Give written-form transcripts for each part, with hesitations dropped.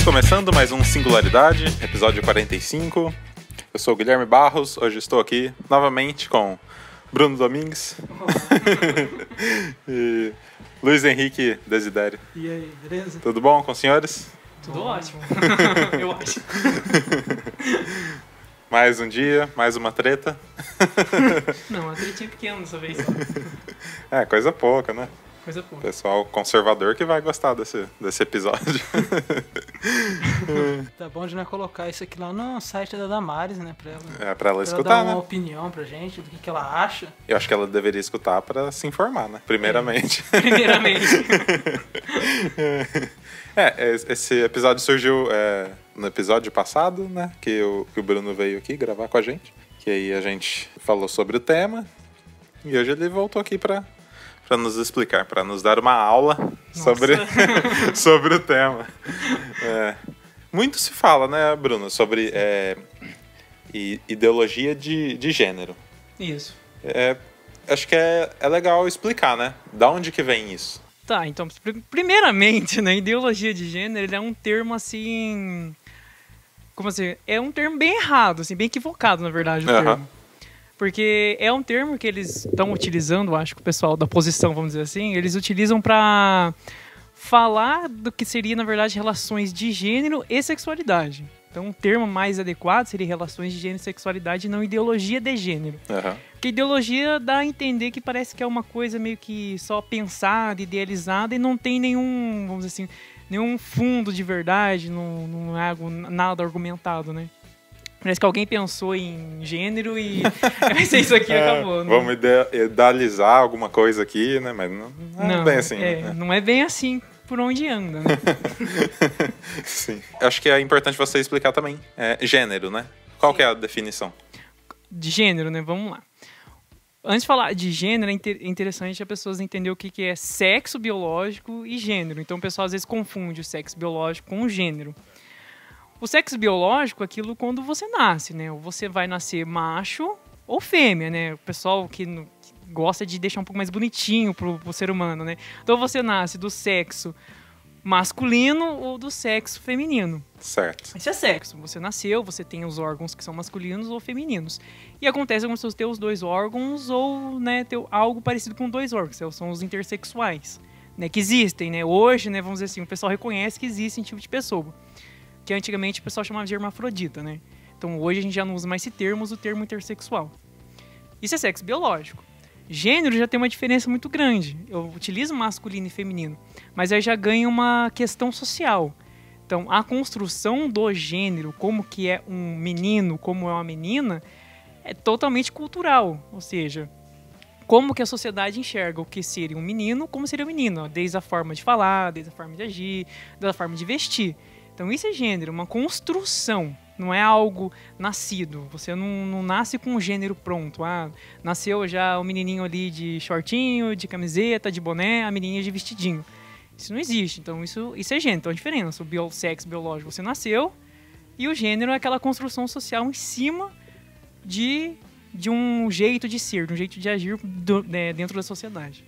Começando mais um Singularidade, episódio 45. Eu sou o Guilherme Barros, hoje estou aqui novamente com Bruno Domingues e Luiz Henrique Desidério. E aí, beleza? Tudo bom com os senhores? Tudo ótimo, eu acho. Mais um dia, mais uma treta. Não, uma tretinha pequena dessa vez. É, coisa pouca, né? Coisa pouca. Pessoal conservador que vai gostar desse episódio. Tá bom de nós colocar isso aqui lá no site da Damares, né? Pra ela, Pra ela dar escutar, uma né? opinião pra gente, do que ela acha. Eu acho que ela deveria escutar pra se informar, né? Primeiramente. Primeiramente. Esse episódio surgiu no episódio passado, né? Que o Bruno veio aqui gravar com a gente. Que aí a gente falou sobre o tema. E hoje ele voltou aqui pra nos explicar, pra nos dar uma aula sobre o tema. Muito se fala, né, Bruno, sobre ideologia de gênero. Isso. Acho que é legal explicar, né? Da onde que vem isso? Tá, então, primeiramente, né, ideologia de gênero, ele é um termo, assim... Como assim? É um termo bem errado, assim, bem equivocado, na verdade, o termo. Porque é um termo que eles estão utilizando, acho que o pessoal da oposição, vamos dizer assim, eles utilizam para falar do que seria, na verdade, relações de gênero e sexualidade. Então, um termo mais adequado seria relações de gênero e sexualidade, não ideologia de gênero. Porque ideologia dá a entender que parece que é uma coisa meio que só pensada, idealizada e não tem nenhum, vamos dizer assim, nenhum fundo de verdade, não é algo, nada argumentado, né? Parece que alguém pensou em gênero e vai ser isso aqui e acabou. Né? Vamos idealizar alguma coisa aqui, né? Mas não é bem assim. Né? Não é bem assim por onde anda, né? Sim. Acho que é importante você explicar também. Gênero, né? Qual que é a definição? De gênero, né? Vamos lá. Antes de falar de gênero, é interessante as pessoas entenderem o que é sexo biológico e gênero. Então o pessoal às vezes confunde o sexo biológico com o gênero. O sexo biológico é aquilo quando você nasce, né? Ou você vai nascer macho ou fêmea, né? O pessoal que gosta de deixar um pouco mais bonitinho pro ser humano, né? Então você nasce do sexo masculino ou do sexo feminino. Certo. Esse é sexo. Você nasceu, você tem os órgãos que são masculinos ou femininos. E acontece com você ter os dois órgãos ou, né, ter algo parecido com dois órgãos. São os intersexuais, né? Que existem, né? Hoje, né, vamos dizer assim, o pessoal reconhece que existe esse tipo de pessoa. Que antigamente o pessoal chamava de hermafrodita, né? Então hoje a gente já não usa mais esse termo, usa o termo intersexual. Isso é sexo biológico. Gênero já tem uma diferença muito grande. Eu utilizo masculino e feminino, mas aí já ganha uma questão social. Então a construção do gênero, como que é um menino, como é uma menina, é totalmente cultural. Ou seja, como que a sociedade enxerga o que seria um menino, como seria um menino. Desde a forma de falar, desde a forma de agir, desde a forma de vestir. Então isso é gênero, uma construção, não é algo nascido. Você não nasce com um gênero pronto. Nasceu já o menininho ali de shortinho, de camiseta, de boné, a menininha de vestidinho. Isso não existe, então isso é gênero. Então a diferença, o sexo biológico, você nasceu, e o gênero é aquela construção social em cima de um jeito de ser, de um jeito de agir dentro da sociedade.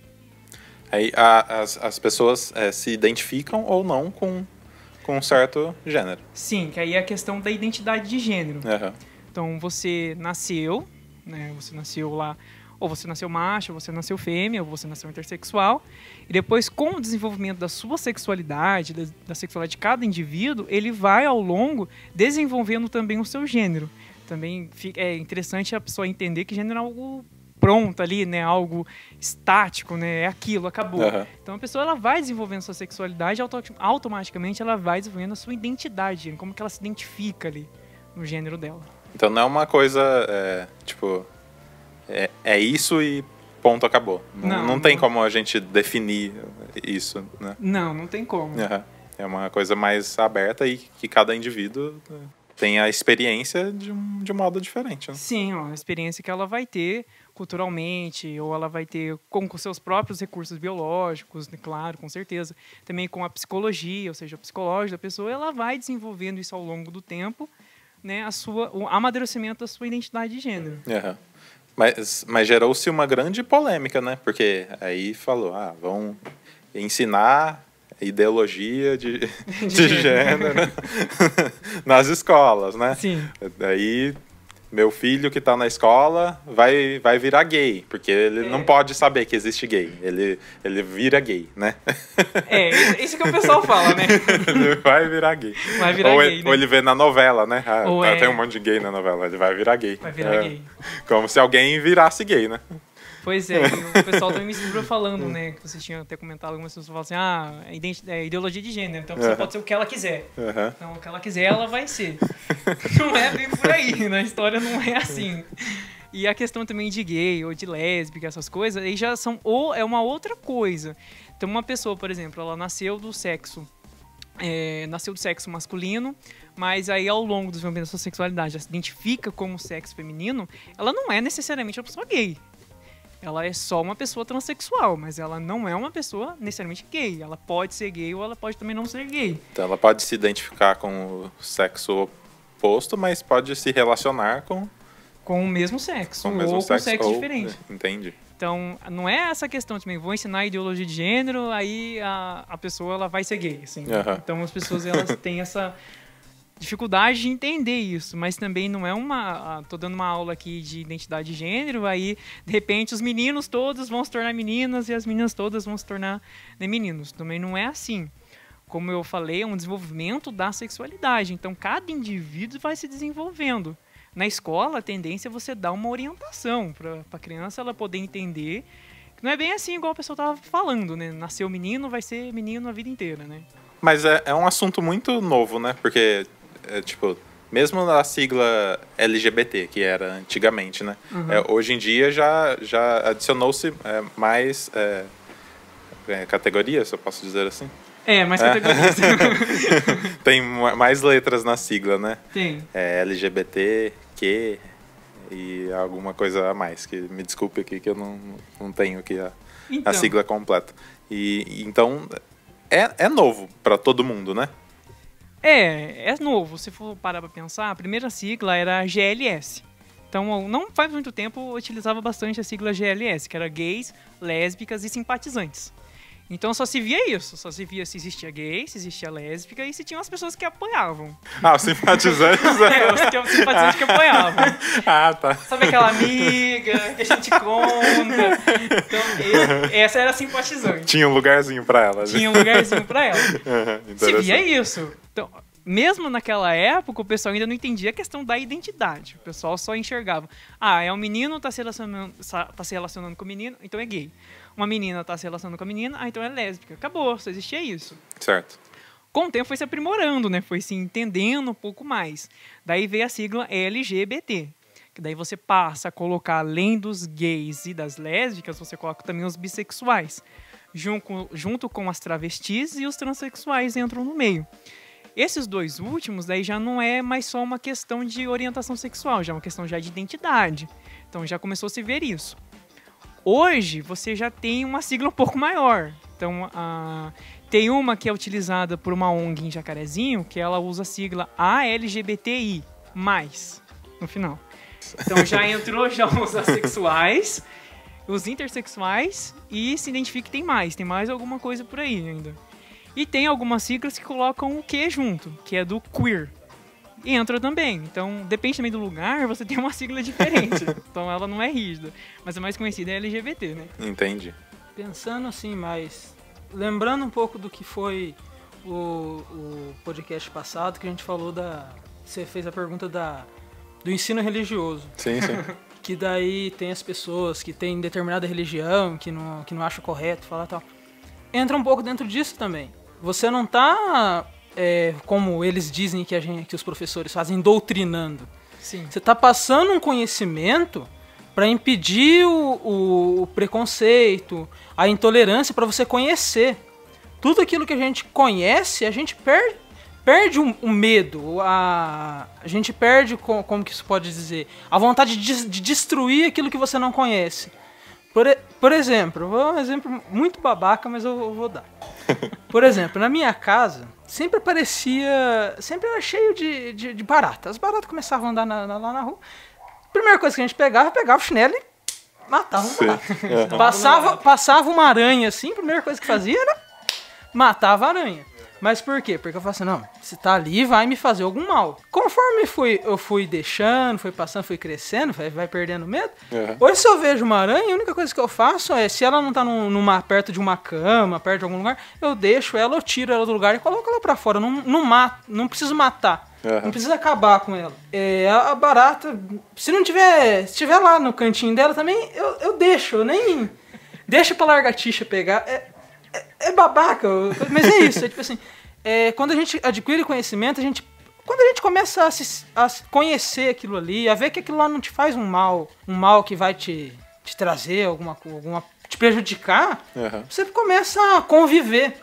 Aí as pessoas se identificam ou não com um certo gênero. Sim, que aí é a questão da identidade de gênero. Então você nasceu, né? Você nasceu lá, ou você nasceu macho, ou você nasceu fêmea, ou você nasceu intersexual. E depois, com o desenvolvimento da sua sexualidade, da sexualidade de cada indivíduo, ele vai ao longo desenvolvendo também o seu gênero. Também é interessante a pessoa entender que gênero é algo pronto ali, né? Algo estático, né? É aquilo, acabou. Então a pessoa ela vai desenvolvendo sua sexualidade, automaticamente ela vai desenvolvendo a sua identidade, como que ela se identifica ali no gênero dela. Então não é uma coisa, é isso e ponto, acabou. Não tem como a gente definir isso, né? Não tem como. É uma coisa mais aberta e que cada indivíduo tem a experiência de um modo diferente, né? Sim, a experiência que ela vai ter culturalmente, ou ela vai ter com seus próprios recursos biológicos, né? Claro, com certeza. Também com a psicologia, ou seja, o psicológico da pessoa, ela vai desenvolvendo isso ao longo do tempo, né? O amadurecimento da sua identidade de gênero. Mas gerou-se uma grande polêmica, né? Porque aí falou, vão ensinar ideologia de gênero nas escolas, né? Sim. Daí meu filho que tá na escola vai virar gay, porque ele não pode saber que existe gay. Ele vira gay, né? Isso que o pessoal fala, né? Ele vai virar gay. Vai virar gay, né? Ou ele vê na novela, né? Ou Tem um monte de gay na novela, ele vai virar gay. Vai virar gay. Como se alguém virasse gay, né? Pois é, e o pessoal também me segura falando, né? Que você tinha até comentado, algumas pessoas falam assim, é ideologia de gênero, então você pode ser o que ela quiser. Então, o que ela quiser, ela vai ser. Não é bem por aí, na história não é assim. E a questão também de gay ou de lésbica, essas coisas, aí já são, ou é uma outra coisa. Então, uma pessoa, por exemplo, ela nasceu do sexo masculino, mas aí ao longo do desenvolvimento da sua sexualidade ela se identifica como sexo feminino, ela não é necessariamente uma pessoa gay. Ela é só uma pessoa transexual, mas ela não é uma pessoa necessariamente gay. Ela pode ser gay ou ela pode também não ser gay. Então ela pode se identificar com o sexo oposto, mas pode se relacionar com o mesmo sexo, com o mesmo ou sexo, com sexo diferente. Entendi. Então, não é essa questão também, vou ensinar ideologia de gênero, aí a pessoa ela vai ser gay. Assim. Então as pessoas elas têm essa dificuldade de entender isso, mas também não é tô dando uma aula aqui de identidade de gênero, aí de repente os meninos todos vão se tornar meninas e as meninas todas vão se tornar meninos. Também não é assim. Como eu falei, é um desenvolvimento da sexualidade, então cada indivíduo vai se desenvolvendo. Na escola, a tendência é você dar uma orientação para a criança ela poder entender que não é bem assim igual a pessoa estava falando, né? Nasceu menino, vai ser menino a vida inteira, né? Mas é um assunto muito novo, né? Porque tipo, mesmo na sigla LGBT, que era antigamente, né? Hoje em dia já adicionou-se mais categorias, se eu posso dizer assim. Mais categorias. Tem mais letras na sigla, né? Tem. LGBT, Q e alguma coisa a mais, que me desculpe aqui que eu não tenho aqui a sigla completa. E então é novo para todo mundo, né? É novo. Se for parar pra pensar, a primeira sigla era GLS. Então, não faz muito tempo, eu utilizava bastante a sigla GLS, que era gays, lésbicas e simpatizantes. Então, só se via isso. Só se via se existia gay, se existia lésbica e se tinham as pessoas que apoiavam. Os simpatizantes? Os simpatizantes que apoiavam. Tá. Sabe aquela amiga que a gente conta? Então, essa era a simpatizante. Tinha um lugarzinho pra ela. Tinha um lugarzinho pra ela. Se via isso. Então, mesmo naquela época, o pessoal ainda não entendia a questão da identidade. O pessoal só enxergava. É um menino, tá se relacionando com o menino, então é gay. Uma menina tá se relacionando com a menina, então é lésbica. Acabou, só existia isso. Certo. Com o tempo foi se aprimorando, né? Foi se entendendo um pouco mais. Daí veio a sigla LGBT. Que daí você passa a colocar, além dos gays e das lésbicas, você coloca também os bissexuais. Junto com as travestis e os transexuais entram no meio. Esses dois últimos, daí já não é mais só uma questão de orientação sexual, já é uma questão já de identidade. Então já começou a se ver isso. Hoje, você já tem uma sigla um pouco maior. Então, tem uma que é utilizada por uma ONG em Jacarezinho, que ela usa a sigla ALGBTI+, no final. Então, já entrou os assexuais, os intersexuais e se identifica que tem mais alguma coisa por aí ainda. E tem algumas siglas que colocam o Q junto, que é do queer. E entra também. Então, depende também do lugar, você tem uma sigla diferente. Então, ela não é rígida. Mas a mais conhecida é LGBT, né? Entendi. Pensando assim, mas lembrando um pouco do que foi o podcast passado, que a gente falou você fez a pergunta do ensino religioso. Sim. Que daí tem as pessoas que têm determinada religião, que não acham correto falar tal. Entra um pouco dentro disso também. Você não tá... como eles dizem que os professores fazem, doutrinando. Sim. Você está passando um conhecimento para impedir o preconceito, a intolerância, para você conhecer. Tudo aquilo que a gente conhece, a gente perde o medo, a gente perde, como que isso pode dizer, a vontade de destruir aquilo que você não conhece. Por exemplo, um exemplo muito babaca, mas eu vou dar. Por exemplo, na minha casa, sempre era cheio de barata. As baratas começavam a andar lá na rua. Primeira coisa que a gente pegava o chinelo e matava um barato. Passava uma aranha assim, a primeira coisa que fazia era matava a aranha. Mas por quê? Porque eu falo assim, não, se tá ali, vai me fazer algum mal. Conforme eu fui deixando, fui passando, fui crescendo, vai perdendo medo. Hoje, se eu vejo uma aranha, a única coisa que eu faço é, se ela não tá perto de uma cama, perto de algum lugar, eu deixo ela, eu tiro ela do lugar e coloco ela pra fora. Não mato, não preciso matar. Não precisa acabar com ela. A barata, se tiver lá no cantinho dela também, eu deixo, eu nem deixo pra lagartixa pegar. É babaca, mas é isso. É tipo assim, quando a gente adquire conhecimento, quando a gente começa a conhecer aquilo ali, a ver que aquilo lá não te faz um mal que vai te trazer alguma te prejudicar, você começa a conviver.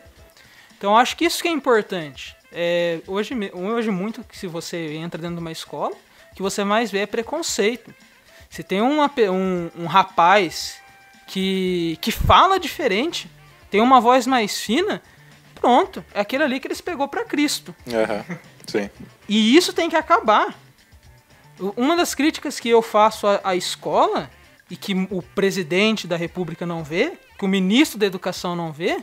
Então acho que isso que é importante. Hoje muito, que se você entra dentro de uma escola, o que você mais vê é preconceito. Se tem um rapaz que fala diferente, tem uma voz mais fina, pronto, é aquele ali que eles pegou pra Cristo. Sim. E isso tem que acabar. Uma das críticas que eu faço à escola, e que o presidente da República não vê, que o ministro da Educação não vê,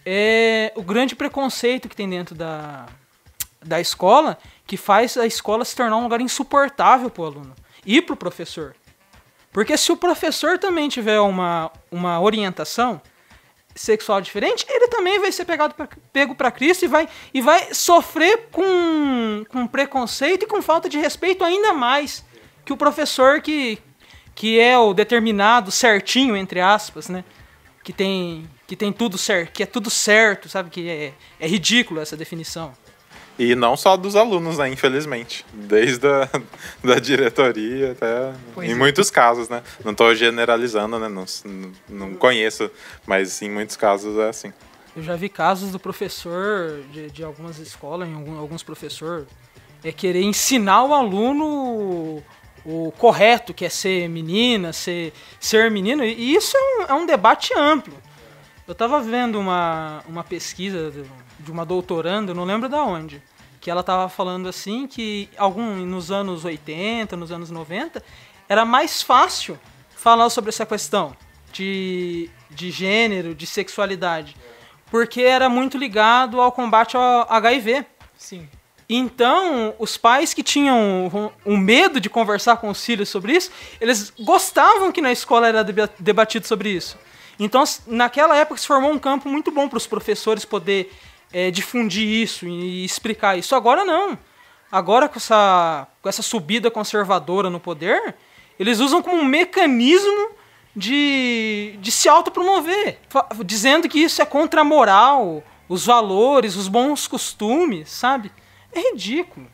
é o grande preconceito que tem dentro da escola, que faz a escola se tornar um lugar insuportável para o aluno e para o professor. Porque se o professor também tiver uma orientação sexual diferente, ele também vai ser pego para Cristo e vai sofrer com preconceito e com falta de respeito ainda mais que o professor que é o determinado certinho, entre aspas, né? Que tem tudo certo, que é tudo certo, sabe? Que é ridículo essa definição. E não só dos alunos, né? Infelizmente. Desde da diretoria até... em muitos casos, né? Não estou generalizando, né? Não conheço, mas em muitos casos é assim. Eu já vi casos do professor de algumas escolas, alguns professores, querer ensinar o aluno o correto, que é ser menina, ser menino, e isso é um debate amplo. Eu estava vendo uma pesquisa de uma doutoranda, eu não lembro de onde, que ela estava falando assim que nos anos 80, nos anos 90, era mais fácil falar sobre essa questão de gênero, de sexualidade, porque era muito ligado ao combate ao HIV. Sim. Então, os pais que tinham um medo de conversar com os filhos sobre isso, eles gostavam que na escola era debatido sobre isso. Então, naquela época, se formou um campo muito bom para os professores poder difundir isso e explicar isso. Agora não. Agora, com essa subida conservadora no poder, eles usam como um mecanismo de se autopromover, dizendo que isso é contra a moral, os valores, os bons costumes, sabe? É ridículo.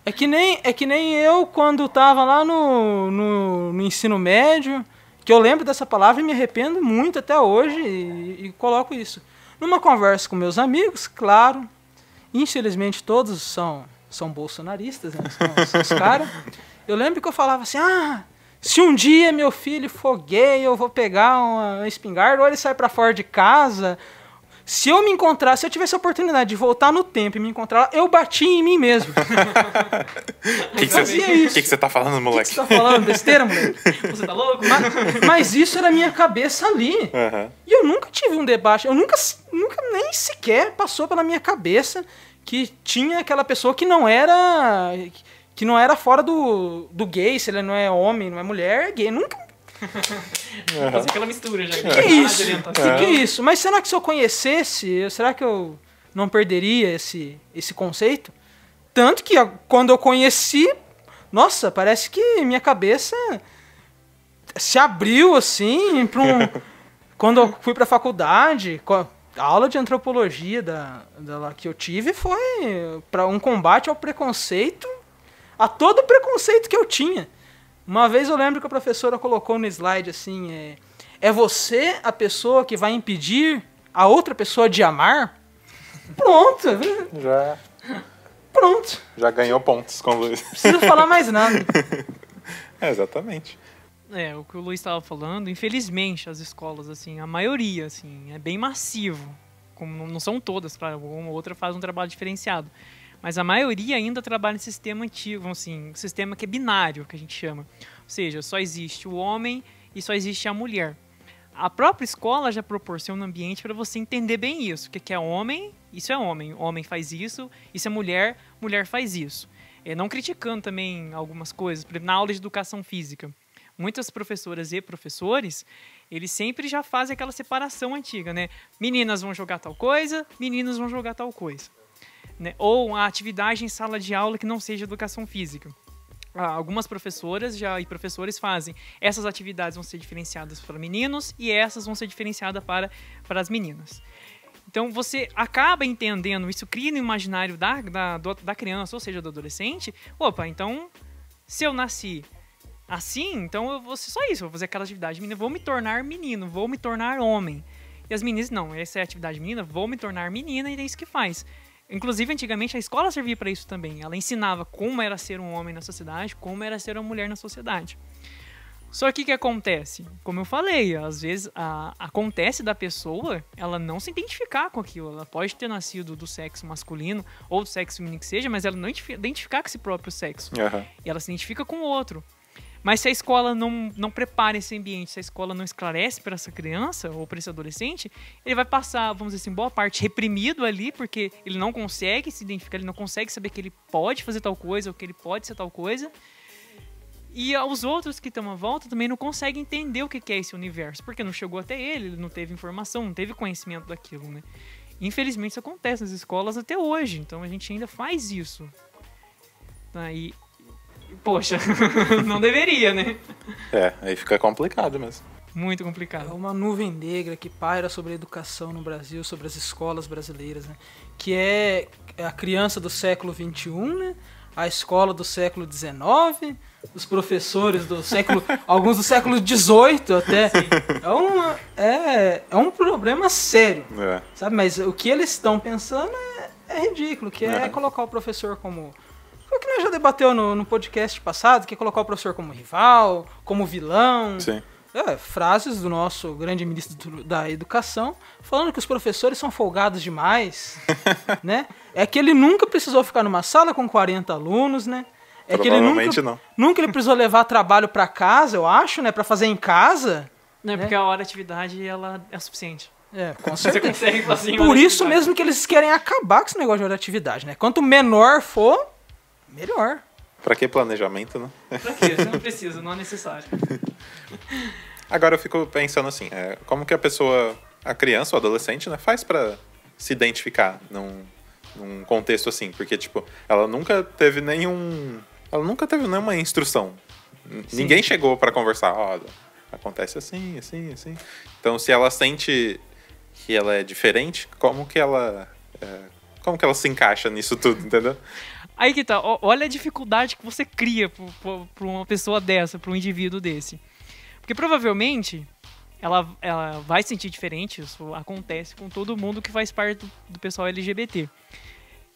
É que nem eu quando estava lá no ensino médio, que eu lembro dessa palavra e me arrependo muito até hoje e coloco isso. Numa conversa com meus amigos, claro, infelizmente todos são bolsonaristas, né? São os caras. Eu lembro que eu falava assim, se um dia meu filho for gay, eu vou pegar uma espingarda, ou ele sai pra fora de casa. Se eu tivesse a oportunidade de voltar no tempo e me encontrar lá, eu bati em mim mesmo. O que você tá falando, moleque? O que você tá falando? Besteira, moleque? Você tá louco? Mas isso era a minha cabeça ali. E eu nunca tive um debate, eu nunca nem sequer passou pela minha cabeça que tinha aquela pessoa que não era fora do gay, se ele não é homem, não é mulher, é gay. Nunca. Fazer aquela mistura já. Que é isso? Que é isso? Mas será que se eu conhecesse, será que eu não perderia esse conceito? Tanto que quando eu conheci, nossa, parece que minha cabeça se abriu assim quando eu fui pra faculdade, a aula de antropologia que eu tive foi para um combate ao preconceito, a todo o preconceito que eu tinha. Uma vez eu lembro que a professora colocou no slide assim, é você a pessoa que vai impedir a outra pessoa de amar? Pronto. Pronto. Já ganhou pontos com o Luiz. Não precisa falar mais nada. Exatamente. O que o Luiz estava falando, infelizmente as escolas, assim, a maioria, assim, é bem massivo. Como não são todas, claro, uma ou outra faz um trabalho diferenciado. Mas a maioria ainda trabalha em sistema antigo, assim, sistema que é binário, que a gente chama. Ou seja, só existe o homem e só existe a mulher. a própria escola já proporciona um ambiente para você entender bem isso. O que é homem, isso é homem. Homem faz isso é mulher, mulher faz isso. Não criticando também algumas coisas. Por exemplo, na aula de educação física, muitas professoras e professores, eles sempre já fazem aquela separação antiga, né? Meninas vão jogar tal coisa, meninos vão jogar tal coisa. Né? Ou a atividade em sala de aula que não seja educação física. Algumas professoras e professores fazem. Essas atividades vão ser diferenciadas para meninos e essas vão ser diferenciadas para as meninas. Então, você acaba entendendo, isso cria no imaginário da criança, ou seja, do adolescente. Opa, então, se eu nasci assim, então eu vou ser só isso. Eu vou fazer aquela atividade menina, vou me tornar menino, vou me tornar homem. E as meninas, não, essa é a atividade menina, vou me tornar menina e é isso que faz. Inclusive, antigamente, a escola servia para isso também. Ela ensinava como era ser um homem na sociedade, como era ser uma mulher na sociedade. Só que o que acontece? Como eu falei, às vezes acontece da pessoa ela não se identificar com aquilo. Ela pode ter nascido do sexo masculino ou do sexo feminino que seja, mas ela não identificar com esse próprio sexo. Uhum. E ela se identifica com o outro. Mas se a escola não prepara esse ambiente, se a escola não esclarece para essa criança ou para esse adolescente, ele vai passar, vamos dizer assim, boa parte reprimido ali, porque ele não consegue se identificar, ele não consegue saber que ele pode fazer tal coisa ou que ele pode ser tal coisa. E os outros que estão à volta também não conseguem entender o que é esse universo, porque não chegou até ele não teve informação, não teve conhecimento daquilo, né? Infelizmente isso acontece nas escolas até hoje, então a gente ainda faz isso. Aí, poxa, não deveria, né? Aí fica complicado mesmo. Muito complicado. É uma nuvem negra que paira sobre a educação no Brasil, sobre as escolas brasileiras, né? Que é a criança do século XXI, né? A escola do século XIX, os professores do século... alguns do século XVIII até. É um problema sério, sabe? Mas o que eles estão pensando é ridículo, que é colocar o professor como... Foi o que nós já debateu no podcast passado, que é colocar o professor como rival, como vilão. Sim. Frases do nosso grande ministro da Educação falando que os professores são folgados demais, né? É que ele nunca precisou ficar numa sala com 40 alunos, né? É que ele nunca ele precisou levar trabalho para casa, eu acho, né? Para fazer em casa. Não, né? Porque a hora de atividade ela é suficiente. Com certeza. Você consegue fazer em Por isso mesmo que eles querem acabar com esse negócio de hora de atividade, né? Quanto menor for, melhor. Pra que planejamento, né? Pra quê? Você não precisa, não é necessário. Agora eu fico pensando assim, como que a criança ou adolescente, né, faz pra se identificar num contexto assim? Porque, tipo, ela nunca teve nenhuma instrução. Sim. Ninguém chegou pra conversar, acontece assim, assim, assim. Então, se ela sente que ela é diferente, como que ela se encaixa nisso tudo, entendeu? Aí que tá, olha a dificuldade que você cria pra uma pessoa dessa, pra um indivíduo desse. Porque provavelmente ela vai se sentir diferente, isso acontece com todo mundo que faz parte do pessoal LGBT.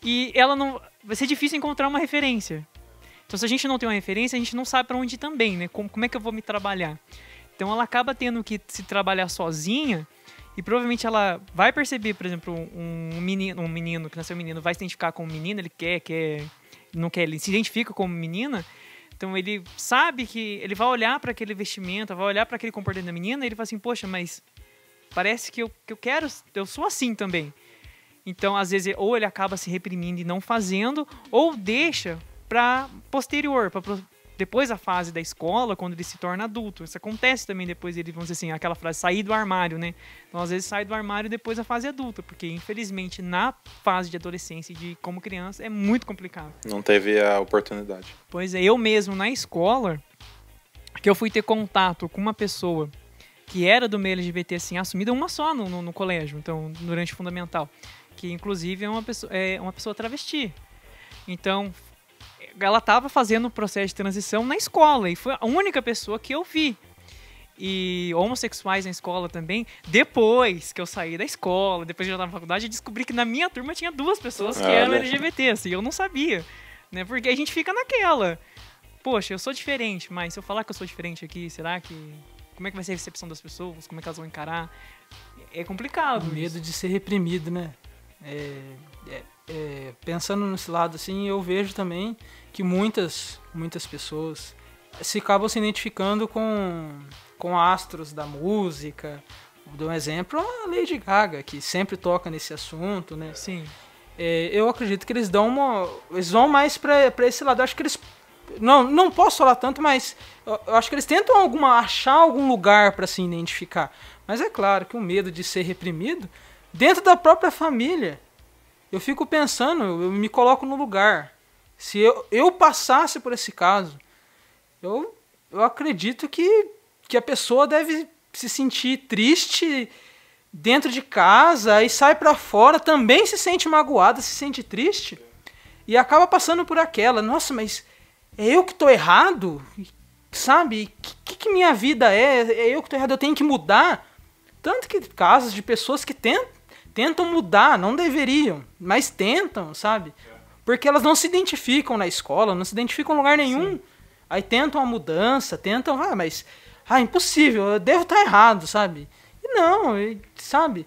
E ela não vai ser difícil encontrar uma referência. Então se a gente não tem uma referência, a gente não sabe pra onde ir também, né? Como é que eu vou me trabalhar? Então ela acaba tendo que se trabalhar sozinha e provavelmente ela vai perceber, por exemplo, um menino que nasceu menino vai se identificar como menino, ele se identifica como menina. Então ele sabe que ele vai olhar para aquele vestimento, vai olhar para aquele comportamento da menina e ele fala assim, poxa, mas parece que eu sou assim também. Então, às vezes, ou ele acaba se reprimindo e não fazendo, ou deixa para posterior, para depois da fase da escola, quando ele se torna adulto. Isso acontece também depois ele, vamos dizer assim, aquela frase, sair do armário, né? Então, às vezes, sai do armário depois da fase adulta, porque, infelizmente, na fase de adolescência e de como criança, é muito complicado. Não teve a oportunidade. Pois é, eu mesmo, na escola, que eu fui ter contato com uma pessoa que era do meio LGBT, assim, assumida, uma só no colégio, então, durante o fundamental, que, inclusive, é uma pessoa travesti. Então, ela estava fazendo o processo de transição na escola e foi a única pessoa que eu vi. E homossexuais na escola também. Depois que eu saí da escola, depois que eu já estava na faculdade, eu descobri que na minha turma tinha 2 pessoas que eram LGBT, assim, eu não sabia, né? Porque a gente fica naquela, poxa, eu sou diferente, mas se eu falar que eu sou diferente aqui, será que... Como é que vai ser a recepção das pessoas? Como é que elas vão encarar? É complicado. O medo de ser reprimido, né? Pensando nesse lado, assim, eu vejo também que muitas pessoas se acabam se identificando com com astros da música. Dou um exemplo, a Lady Gaga, que sempre toca nesse assunto, né? Sim. Eu acredito que eles eles vão mais pra esse lado. Eu acho que eles... Não posso falar tanto, mas eu acho que eles tentam achar algum lugar para se identificar. Mas é claro que o medo de ser reprimido dentro da própria família. Eu fico pensando, eu me coloco no lugar. Se eu passasse por esse caso, eu acredito que a pessoa deve se sentir triste dentro de casa e sai pra fora, também se sente magoada, se sente triste e acaba passando por aquela, nossa, mas é eu que tô errado? Sabe? Que minha vida é? É eu que tô errado, eu tenho que mudar? Tanto que casos de pessoas que tentam mudar, não deveriam, mas tentam, sabe? Porque elas não se identificam na escola, não se identificam em lugar nenhum. Sim. Aí tentam a mudança, mas impossível, eu devo estar errado, sabe? E não, sabe?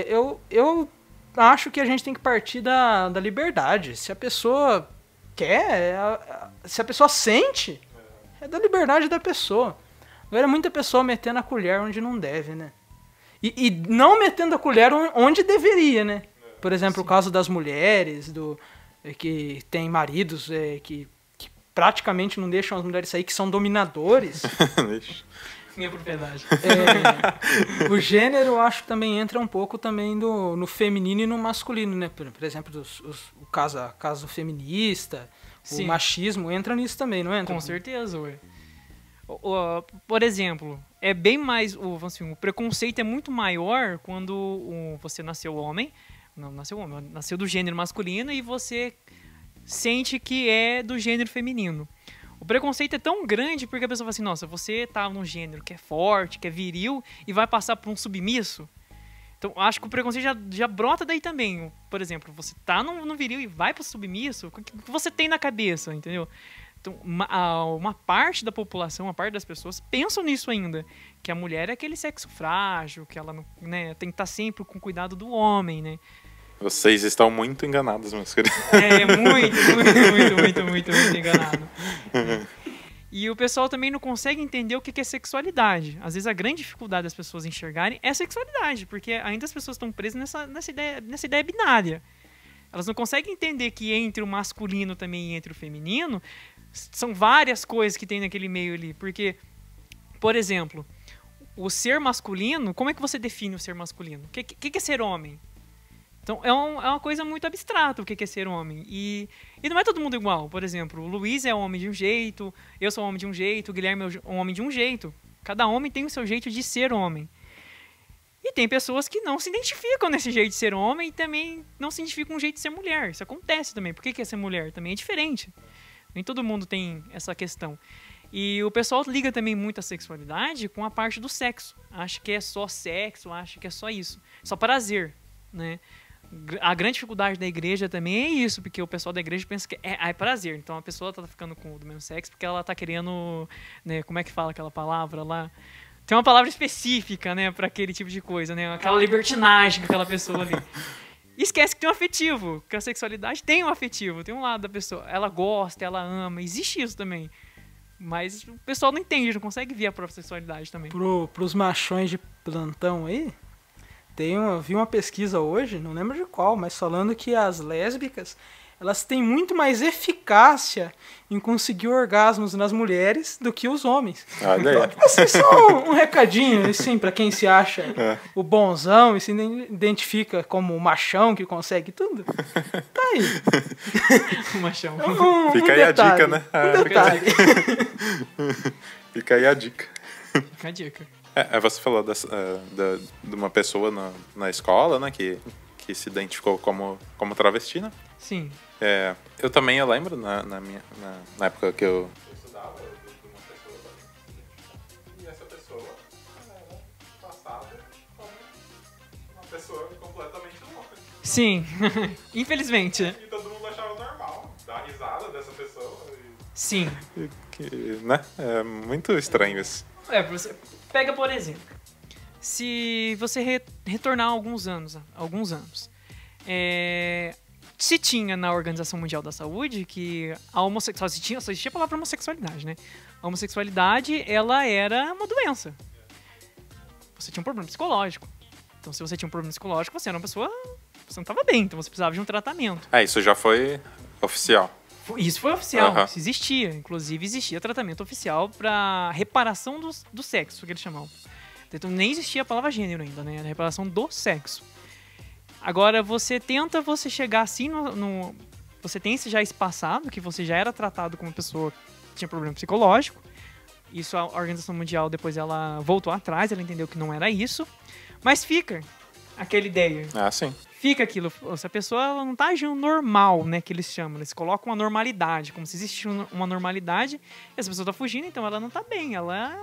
Eu acho que a gente tem que partir da liberdade. Se a pessoa quer, se a pessoa sente, é da liberdade da pessoa. Agora, muita pessoa metendo a colher onde não deve, né? E não metendo a colher onde deveria, né? Por exemplo, sim, o caso das mulheres, que tem maridos que praticamente não deixam as mulheres sair, que são dominadores. Minha propriedade. O gênero, eu acho que também entra um pouco também no feminino e no masculino, né? Por exemplo, o caso feminista, sim, o machismo, entra nisso também, não entra? Com certeza, ué. Por exemplo, é bem mais... o preconceito é muito maior quando você nasceu homem, nasceu do gênero masculino e você sente que é do gênero feminino. O preconceito é tão grande porque a pessoa fala assim, nossa, você tá num gênero que é forte, que é viril e vai passar por um submisso. Então, acho que o preconceito já brota daí também. Por exemplo, você tá no viril e vai pro submisso, o que você tem na cabeça, entendeu? Então, uma parte da população, uma parte das pessoas pensam nisso ainda, que a mulher é aquele sexo frágil, que ela não, né, tem que estar sempre com cuidado do homem, né? Vocês estão muito enganados, meus queridos. Muito enganado. E o pessoal também não consegue entender o que é sexualidade. Às vezes a grande dificuldade das pessoas enxergarem é a sexualidade, porque ainda as pessoas estão presas nessa ideia binária. Elas não conseguem entender que entre o masculino também e entre o feminino são várias coisas que tem naquele meio ali. Porque, por exemplo, o ser masculino, como é que você define o ser masculino? O que é ser homem? Então, é uma coisa muito abstrata o que é ser homem. E não é todo mundo igual. Por exemplo, o Luiz é homem de um jeito, eu sou homem de um jeito, o Guilherme é um homem de um jeito. Cada homem tem o seu jeito de ser homem. E tem pessoas que não se identificam nesse jeito de ser homem e também não se identificam com o jeito de ser mulher. Isso acontece também. Por que é ser mulher? Também é diferente. Nem todo mundo tem essa questão. E o pessoal liga também muito a sexualidade com a parte do sexo. Acha que é só sexo, acha que é só isso. Só prazer, né? A grande dificuldade da igreja também é isso, porque o pessoal da igreja pensa que é prazer. Então a pessoa tá ficando com o do mesmo sexo porque ela tá querendo, né, como é que fala aquela palavra lá? Tem uma palavra específica, né, para aquele tipo de coisa, né? Aquela libertinagem com aquela pessoa ali. E esquece que tem um afetivo, que a sexualidade tem um afetivo, tem um lado da pessoa. Ela gosta, ela ama, existe isso também. Mas o pessoal não entende, não consegue ver a própria sexualidade também. Pros machões de plantão aí, vi uma pesquisa hoje, não lembro de qual, mas falando que as lésbicas, elas têm muito mais eficácia em conseguir orgasmos nas mulheres do que os homens. Olha aí. Assim, só um recadinho, assim, pra quem se acha o bonzão e se identifica como o machão que consegue tudo. Tá aí. O machão. Fica aí detalhe, a dica, né? Um detalhe. Fica aí a dica. Fica a dica. Você falou de uma pessoa na escola, né, que se identificou como travesti, né? Sim. Eu também lembro, na época que eu estudava, de uma pessoa travesti, e essa pessoa era passada como uma pessoa completamente louca. Sim, infelizmente. E todo mundo achava normal dar risada dessa pessoa. Sim. Né? É muito estranho isso. Você pega, por exemplo, se você retornar alguns anos, se tinha na Organização Mundial da Saúde que a homossexualidade, só existia a palavra homossexualidade, né? A homossexualidade, ela era uma doença. Você tinha um problema psicológico. Então, se você tinha um problema psicológico, você era uma pessoa... Você não estava bem, então você precisava de um tratamento. Isso já foi oficial. Isso foi oficial, Aham. isso existia. Inclusive, existia tratamento oficial para reparação do sexo, que eles chamam. Então, nem existia a palavra gênero ainda, né? Era reparação do sexo. Agora, você chegar assim você tem já esse passado, que você já era tratado como uma pessoa que tinha problema psicológico. Isso a Organização Mundial, depois ela voltou atrás, ela entendeu que não era isso. Mas fica aquela ideia. Sim. Fica aquilo. Se a pessoa ela não tá agindo normal, né, que eles chamam. Eles colocam uma normalidade, como se existisse uma normalidade. E essa pessoa tá fugindo, então ela não tá bem. Ela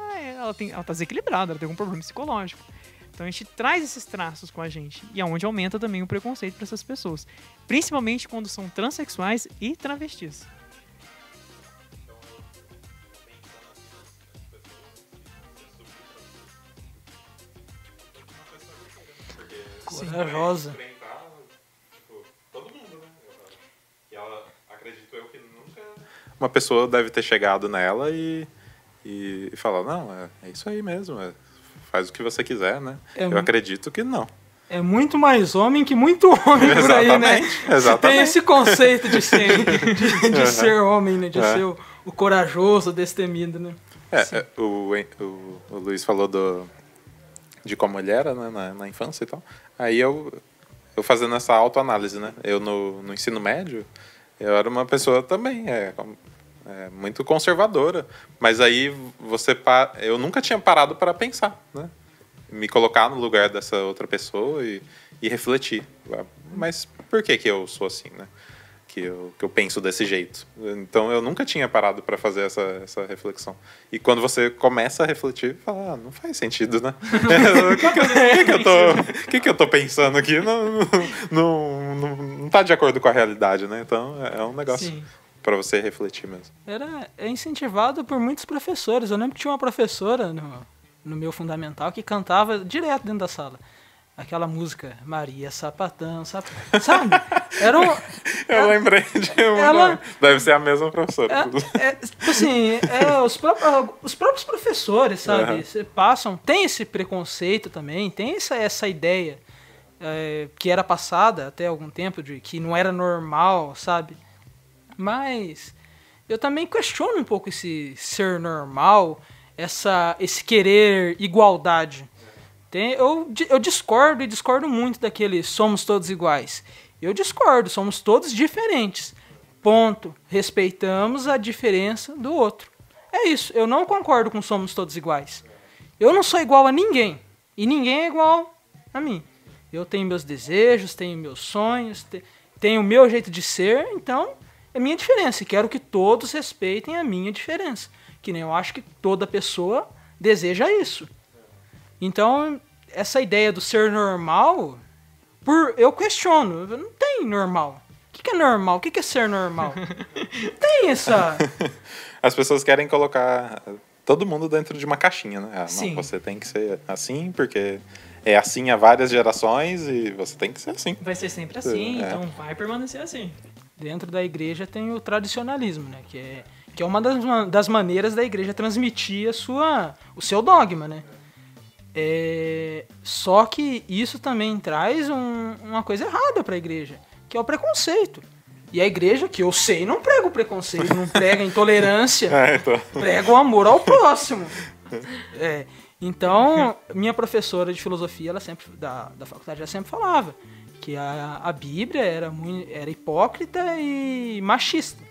tá desequilibrada, ela tem algum problema psicológico. Então a gente traz esses traços com a gente. E é onde aumenta também o preconceito para essas pessoas. Principalmente quando são transexuais e travestis. Corajosa. Todo mundo, né? E ela, acredito eu, que nunca... Uma pessoa deve ter chegado nela e falar, não, é isso aí mesmo, faz o que você quiser, né? Eu acredito que não. É muito mais homem que muito homem por aí, né? Exatamente. Tem esse conceito de ser homem, né? De ser o corajoso, o destemido, né? O Luiz falou de como ele era, né, na infância e tal. Aí eu fazendo essa autoanálise, né? Eu no ensino médio, eu era uma pessoa também muito conservadora. Mas aí eu nunca tinha parado para pensar, né? Me colocar no lugar dessa outra pessoa e refletir. Mas por que eu sou assim, né? Que eu penso desse jeito. Então eu nunca tinha parado para fazer essa reflexão. E quando você começa a refletir, fala, não faz sentido, né? O que eu tô pensando aqui não tá de acordo com a realidade, né? Então é um negócio para você refletir mesmo. É incentivado por muitos professores. Eu lembro que tinha uma professora no meu fundamental que cantava direto dentro da sala. Aquela música, Maria Sapatão, sabe? Eu lembrei de uma. Deve ser a mesma professora. Tipo assim, os próprios professores, sabe? Passam, tem esse preconceito também, tem essa ideia que era passada até algum tempo, de que não era normal, sabe? Mas eu também questiono um pouco esse ser normal, esse querer igualdade. Eu discordo e discordo muito daquele somos todos iguais. Eu discordo, somos todos diferentes. Ponto. Respeitamos a diferença do outro. É isso, eu não concordo com somos todos iguais. Eu não sou igual a ninguém. E ninguém é igual a mim. Eu tenho meus desejos, tenho meus sonhos, tenho o meu jeito de ser, então é minha diferença. E quero que todos respeitem a minha diferença. Que nem eu acho que toda pessoa deseja isso. Então, essa ideia do ser normal, eu questiono. Não tem normal. O que é normal? O que é ser normal? Não tem essa... As pessoas querem colocar todo mundo dentro de uma caixinha, né? Sim. Não, você tem que ser assim, porque é assim há várias gerações e você tem que ser assim. Vai ser sempre assim, então vai permanecer assim. Dentro da igreja tem o tradicionalismo, né? Que é uma das maneiras da igreja transmitir o seu dogma, né? Só que isso também traz uma coisa errada para a igreja, que é o preconceito. E a igreja, que eu sei, não prega o preconceito, não prega a intolerância, Então. prega o amor ao próximo. Então, minha professora de filosofia, ela sempre, da faculdade, ela sempre falava que a Bíblia era hipócrita e machista.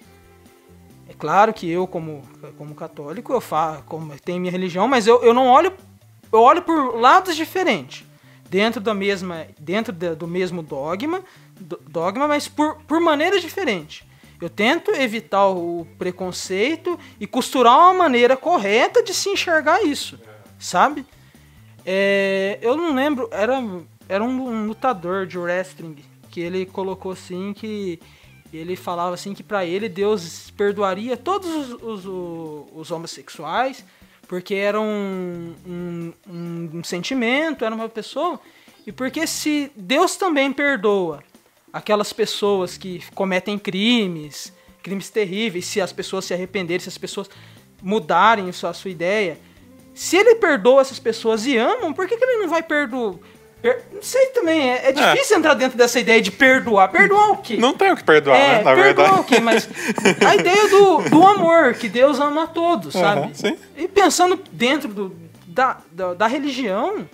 É claro que eu, como católico, como tenho minha religião, mas eu não olho... Eu olho por lados diferentes, dentro do mesmo dogma, mas por maneiras diferentes. Eu tento evitar o preconceito e costurar uma maneira correta de se enxergar isso, sabe? Eu não lembro, era um lutador de wrestling que ele colocou assim que ele falava assim que para ele Deus perdoaria todos os homossexuais, porque era um sentimento, era uma pessoa, e porque se Deus também perdoa aquelas pessoas que cometem crimes terríveis, se as pessoas se arrependerem, se as pessoas mudarem a sua ideia, se ele perdoa essas pessoas e amam, por que ele não vai perdoar? Não sei também, é difícil entrar dentro dessa ideia de perdoar. Perdoar o quê? Não tem o que perdoar, né? Na perdoar verdade. o quê? Mas a ideia do amor, que Deus ama a todos, sabe? Sim. E pensando dentro da religião,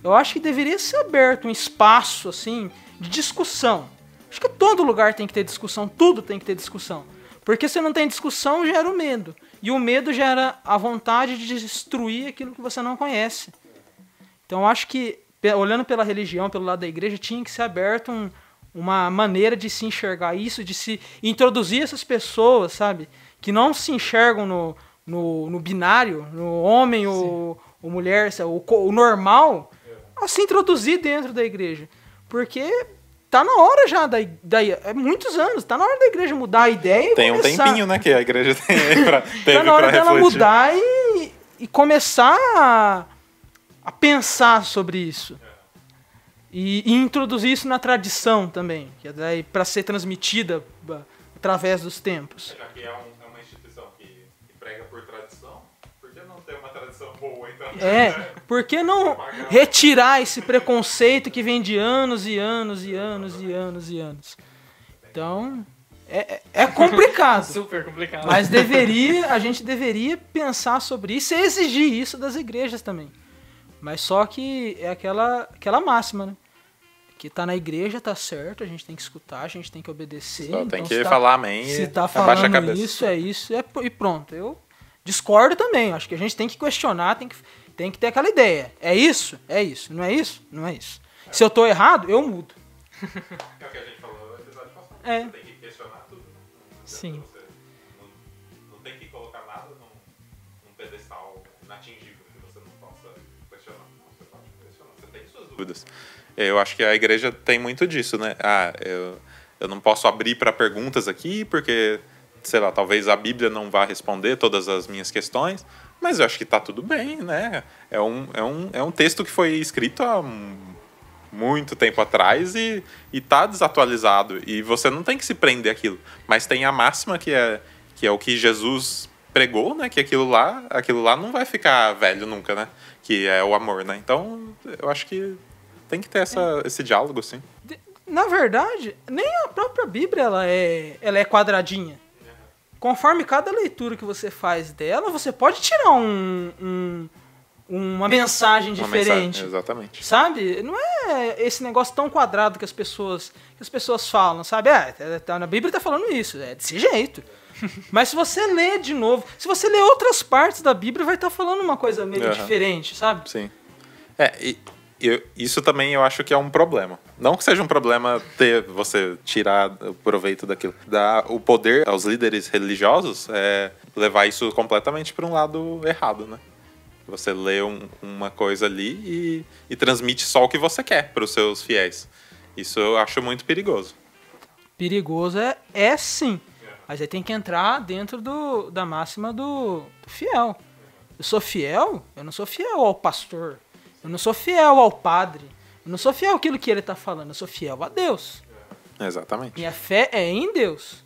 eu acho que deveria ser aberto um espaço, assim, de discussão. Acho que todo lugar tem que ter discussão, tudo tem que ter discussão. Porque se não tem discussão, gera o medo. E o medo gera a vontade de destruir aquilo que você não conhece. Então eu acho que, olhando pela religião, pelo lado da igreja, tinha que ser aberto uma maneira de se enxergar isso, de se introduzir essas pessoas, sabe? Que não se enxergam no binário, no homem ou mulher, o normal, a se introduzir dentro da igreja. Porque tá na hora já, é muitos anos, tá na hora da igreja mudar a ideia e tem começar. Um tempinho, né, que a igreja teve tá na hora pra dela refletir. mudar e começar a pensar sobre isso. E introduzir isso na tradição também, que é daí para ser transmitida através dos tempos. Já que é uma instituição que prega por tradição, por que não ter uma tradição boa, então? Por que não retirar esse preconceito que vem de anos e anos e anos e anos e anos? Então, é complicado. Super complicado. Mas a gente deveria pensar sobre isso e exigir isso das igrejas também. Mas só que é aquela máxima, né? Que tá na igreja, tá certo, a gente tem que escutar, a gente tem que obedecer. Só então, tem que falar amém se tá abaixa a falando cabeça. isso, e pronto. Eu discordo também, acho que a gente tem que questionar, tem que ter aquela ideia. É isso? É isso. Não é isso? Não é isso. Se eu tô errado, eu mudo. É o que a gente falou no episódio passado. É. Você tem que questionar tudo. Sim. Você não tem que colocar nada num pedestal inatingível que você não possa questionar. Não, você pode questionar. Você tem suas dúvidas. Eu acho que a igreja tem muito disso, né? Eu não posso abrir para perguntas aqui porque, sei lá, talvez a Bíblia não vá responder todas as minhas questões, mas eu acho que tá tudo bem, né? É um texto que foi escrito há muito tempo atrás e tá desatualizado. E você não tem que se prender àquilo. Mas tem a máxima que é o que Jesus pregou, né? Que aquilo lá não vai ficar velho nunca, né? Que é o amor, né? Então, eu acho que tem que ter esse diálogo, sim. Na verdade, nem a própria Bíblia ela é quadradinha. Conforme cada leitura que você faz dela, você pode tirar uma mensagem diferente. Exatamente. Sabe? Não é esse negócio tão quadrado que as pessoas falam, sabe? Na Bíblia tá falando isso, é desse jeito. Mas se você ler de novo, se você ler outras partes da Bíblia, vai estar falando uma coisa meio diferente, sabe? Sim. Isso também eu acho que é um problema. Não que seja um problema você tirar o proveito daquilo. Dar o poder aos líderes religiosos é levar isso completamente para um lado errado, né? Você lê uma coisa ali e transmite só o que você quer para os seus fiéis. Isso eu acho muito perigoso. Perigoso é sim. Mas aí tem que entrar dentro da máxima do fiel. Eu sou fiel? Eu não sou fiel ao pastor. Eu não sou fiel ao padre. Eu não sou fiel àquilo que ele está falando. Eu sou fiel a Deus. Exatamente. Minha fé é em Deus.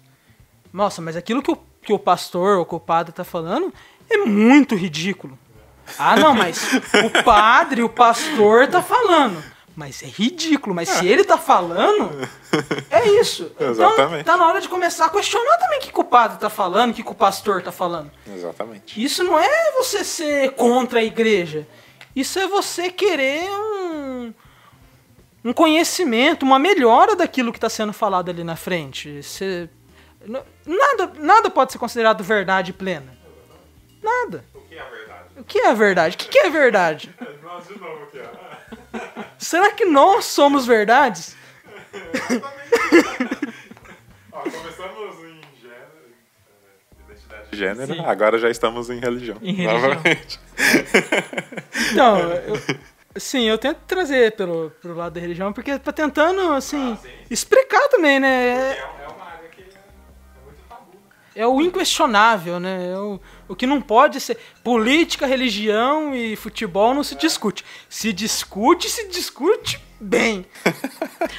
Nossa, mas aquilo que o pastor ou que o padre está falando é muito ridículo. Ah, não, mas o padre, o pastor está falando. Mas é ridículo. Mas se ele está falando, é isso. Exatamente. Então tá na hora de começar a questionar também o que o padre está falando, o que o pastor está falando. Exatamente. Isso não é você ser contra a igreja. Isso é você querer um conhecimento, uma melhora daquilo que está sendo falado ali na frente. Nada pode ser considerado verdade plena. Nada. O que é a verdade? O que é a verdade? O que é verdade? Nós de novo aqui, ó. Será que nós somos verdades? Começamos em identidade de gênero, sim. Agora já estamos em religião. Novamente. Então, eu tento trazer pro lado da religião, porque tá tentando, assim, explicar também, né? É uma área que é muito tabu. É o inquestionável, né? O que não pode ser. Política, religião e futebol não se discute. Se discute bem.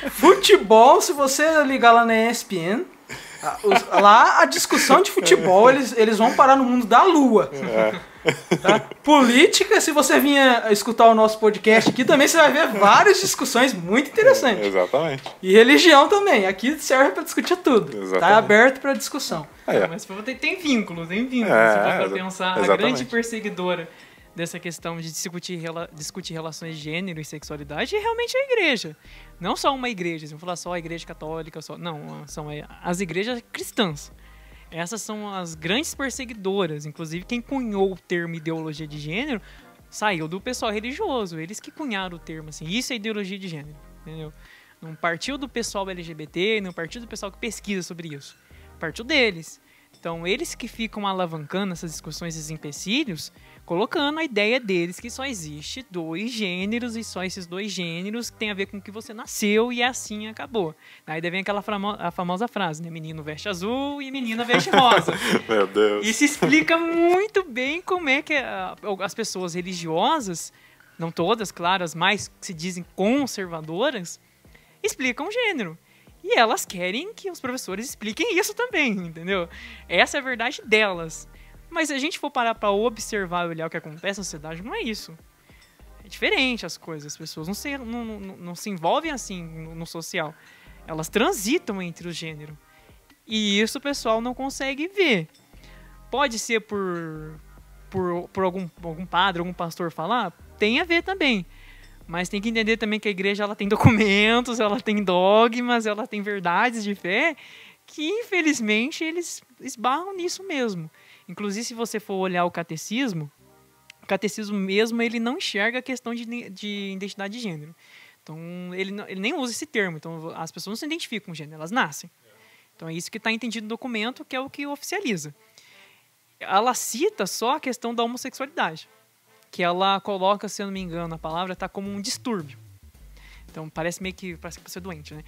Futebol, se você ligar lá na ESPN, Lá a discussão de futebol, eles vão parar no mundo da lua. Tá? Política, se você vinha escutar o nosso podcast aqui, também você vai ver várias discussões muito interessantes. Exatamente. E religião também. Aqui serve para discutir tudo. Exatamente. Tá aberto para discussão. Mas tem vínculo, tem vínculo. É, Se for pra pensar, a exatamente. grande perseguidora dessa questão de discutir relações de gênero e sexualidade é realmente a igreja. Não só uma igreja, se eu falar só a igreja católica, não, são as igrejas cristãs. Essas são as grandes perseguidoras. Inclusive, quem cunhou o termo ideologia de gênero saiu do pessoal religioso. Eles que cunharam o termo, assim. Isso é ideologia de gênero, entendeu? Não partiu do pessoal LGBT, não partiu do pessoal que pesquisa sobre isso. Partiu deles. Então, eles que ficam alavancando essas discussões, esses empecilhos, colocando a ideia deles que só existe 2 gêneros e só esses 2 gêneros que tem a ver com o que você nasceu e assim acabou. Aí daí vem aquela a famosa frase, né? Menino veste azul e menina veste rosa. Meu Deus. Isso explica muito bem como é que as pessoas religiosas, não todas, claro, as mais que se dizem conservadoras, explicam o gênero. E elas querem que os professores expliquem isso também, entendeu? Essa é a verdade delas. Mas se a gente for parar para observar e olhar o que acontece na sociedade, não é isso. É diferente as coisas. As pessoas não se envolvem assim no social. Elas transitam entre o gênero. E isso o pessoal não consegue ver. Pode ser por algum padre, algum pastor falar? Tem a ver também. Mas tem que entender também que a igreja ela tem documentos, ela tem dogmas, ela tem verdades de fé que, infelizmente, eles esbarram nisso mesmo. Inclusive, se você for olhar o catecismo mesmo, ele não enxerga a questão de identidade de gênero. Então, ele nem usa esse termo. Então, as pessoas não se identificam com gênero, elas nascem. Então, é isso que está entendido no documento, que é o que oficializa. Ela cita só a questão da homossexualidade, que ela coloca, se eu não me engano, a palavra está como um distúrbio. Então, parece que você é doente, né?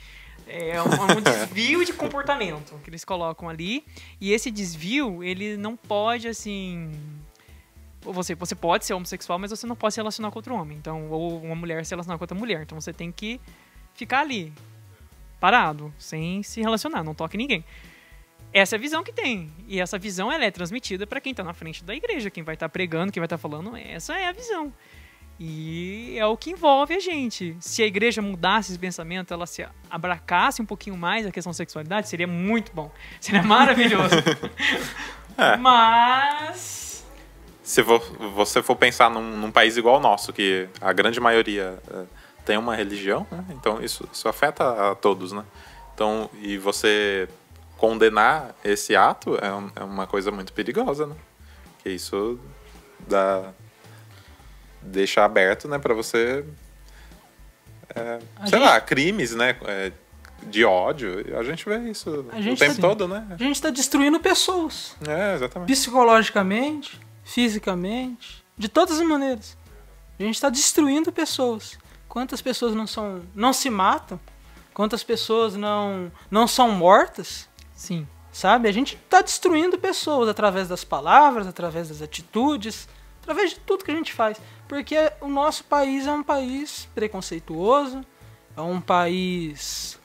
É um desvio de comportamento que eles colocam ali. E esse desvio, ele não pode, assim... Você pode ser homossexual, mas você não pode se relacionar com outro homem. Então, ou uma mulher se relacionar com outra mulher. Então, você tem que ficar ali, parado, sem se relacionar, não toque ninguém. Essa é a visão que tem. E essa visão ela é transmitida para quem está na frente da igreja, quem vai estar pregando, quem vai estar falando. Essa é a visão. E é o que envolve a gente. Se a igreja mudasse esse pensamento, ela se abracasse um pouquinho mais a questão da sexualidade, seria muito bom. Seria maravilhoso. Mas... Se você for pensar num país igual ao nosso, que a grande maioria tem uma religião, né? Então isso afeta a todos, né? Então, e você condenar esse ato é uma coisa muito perigosa, né? Que isso deixa aberto, né, para você crimes, né, de ódio. A gente vê isso o tempo todo, né? A gente está destruindo pessoas. Exatamente. Psicologicamente, fisicamente, de todas as maneiras. A gente está destruindo pessoas. Quantas pessoas não se matam? Quantas pessoas não são mortas? Sim. Sabe? A gente está destruindo pessoas através das palavras, através das atitudes, através de tudo que a gente faz. Porque o nosso país é um país preconceituoso, é um país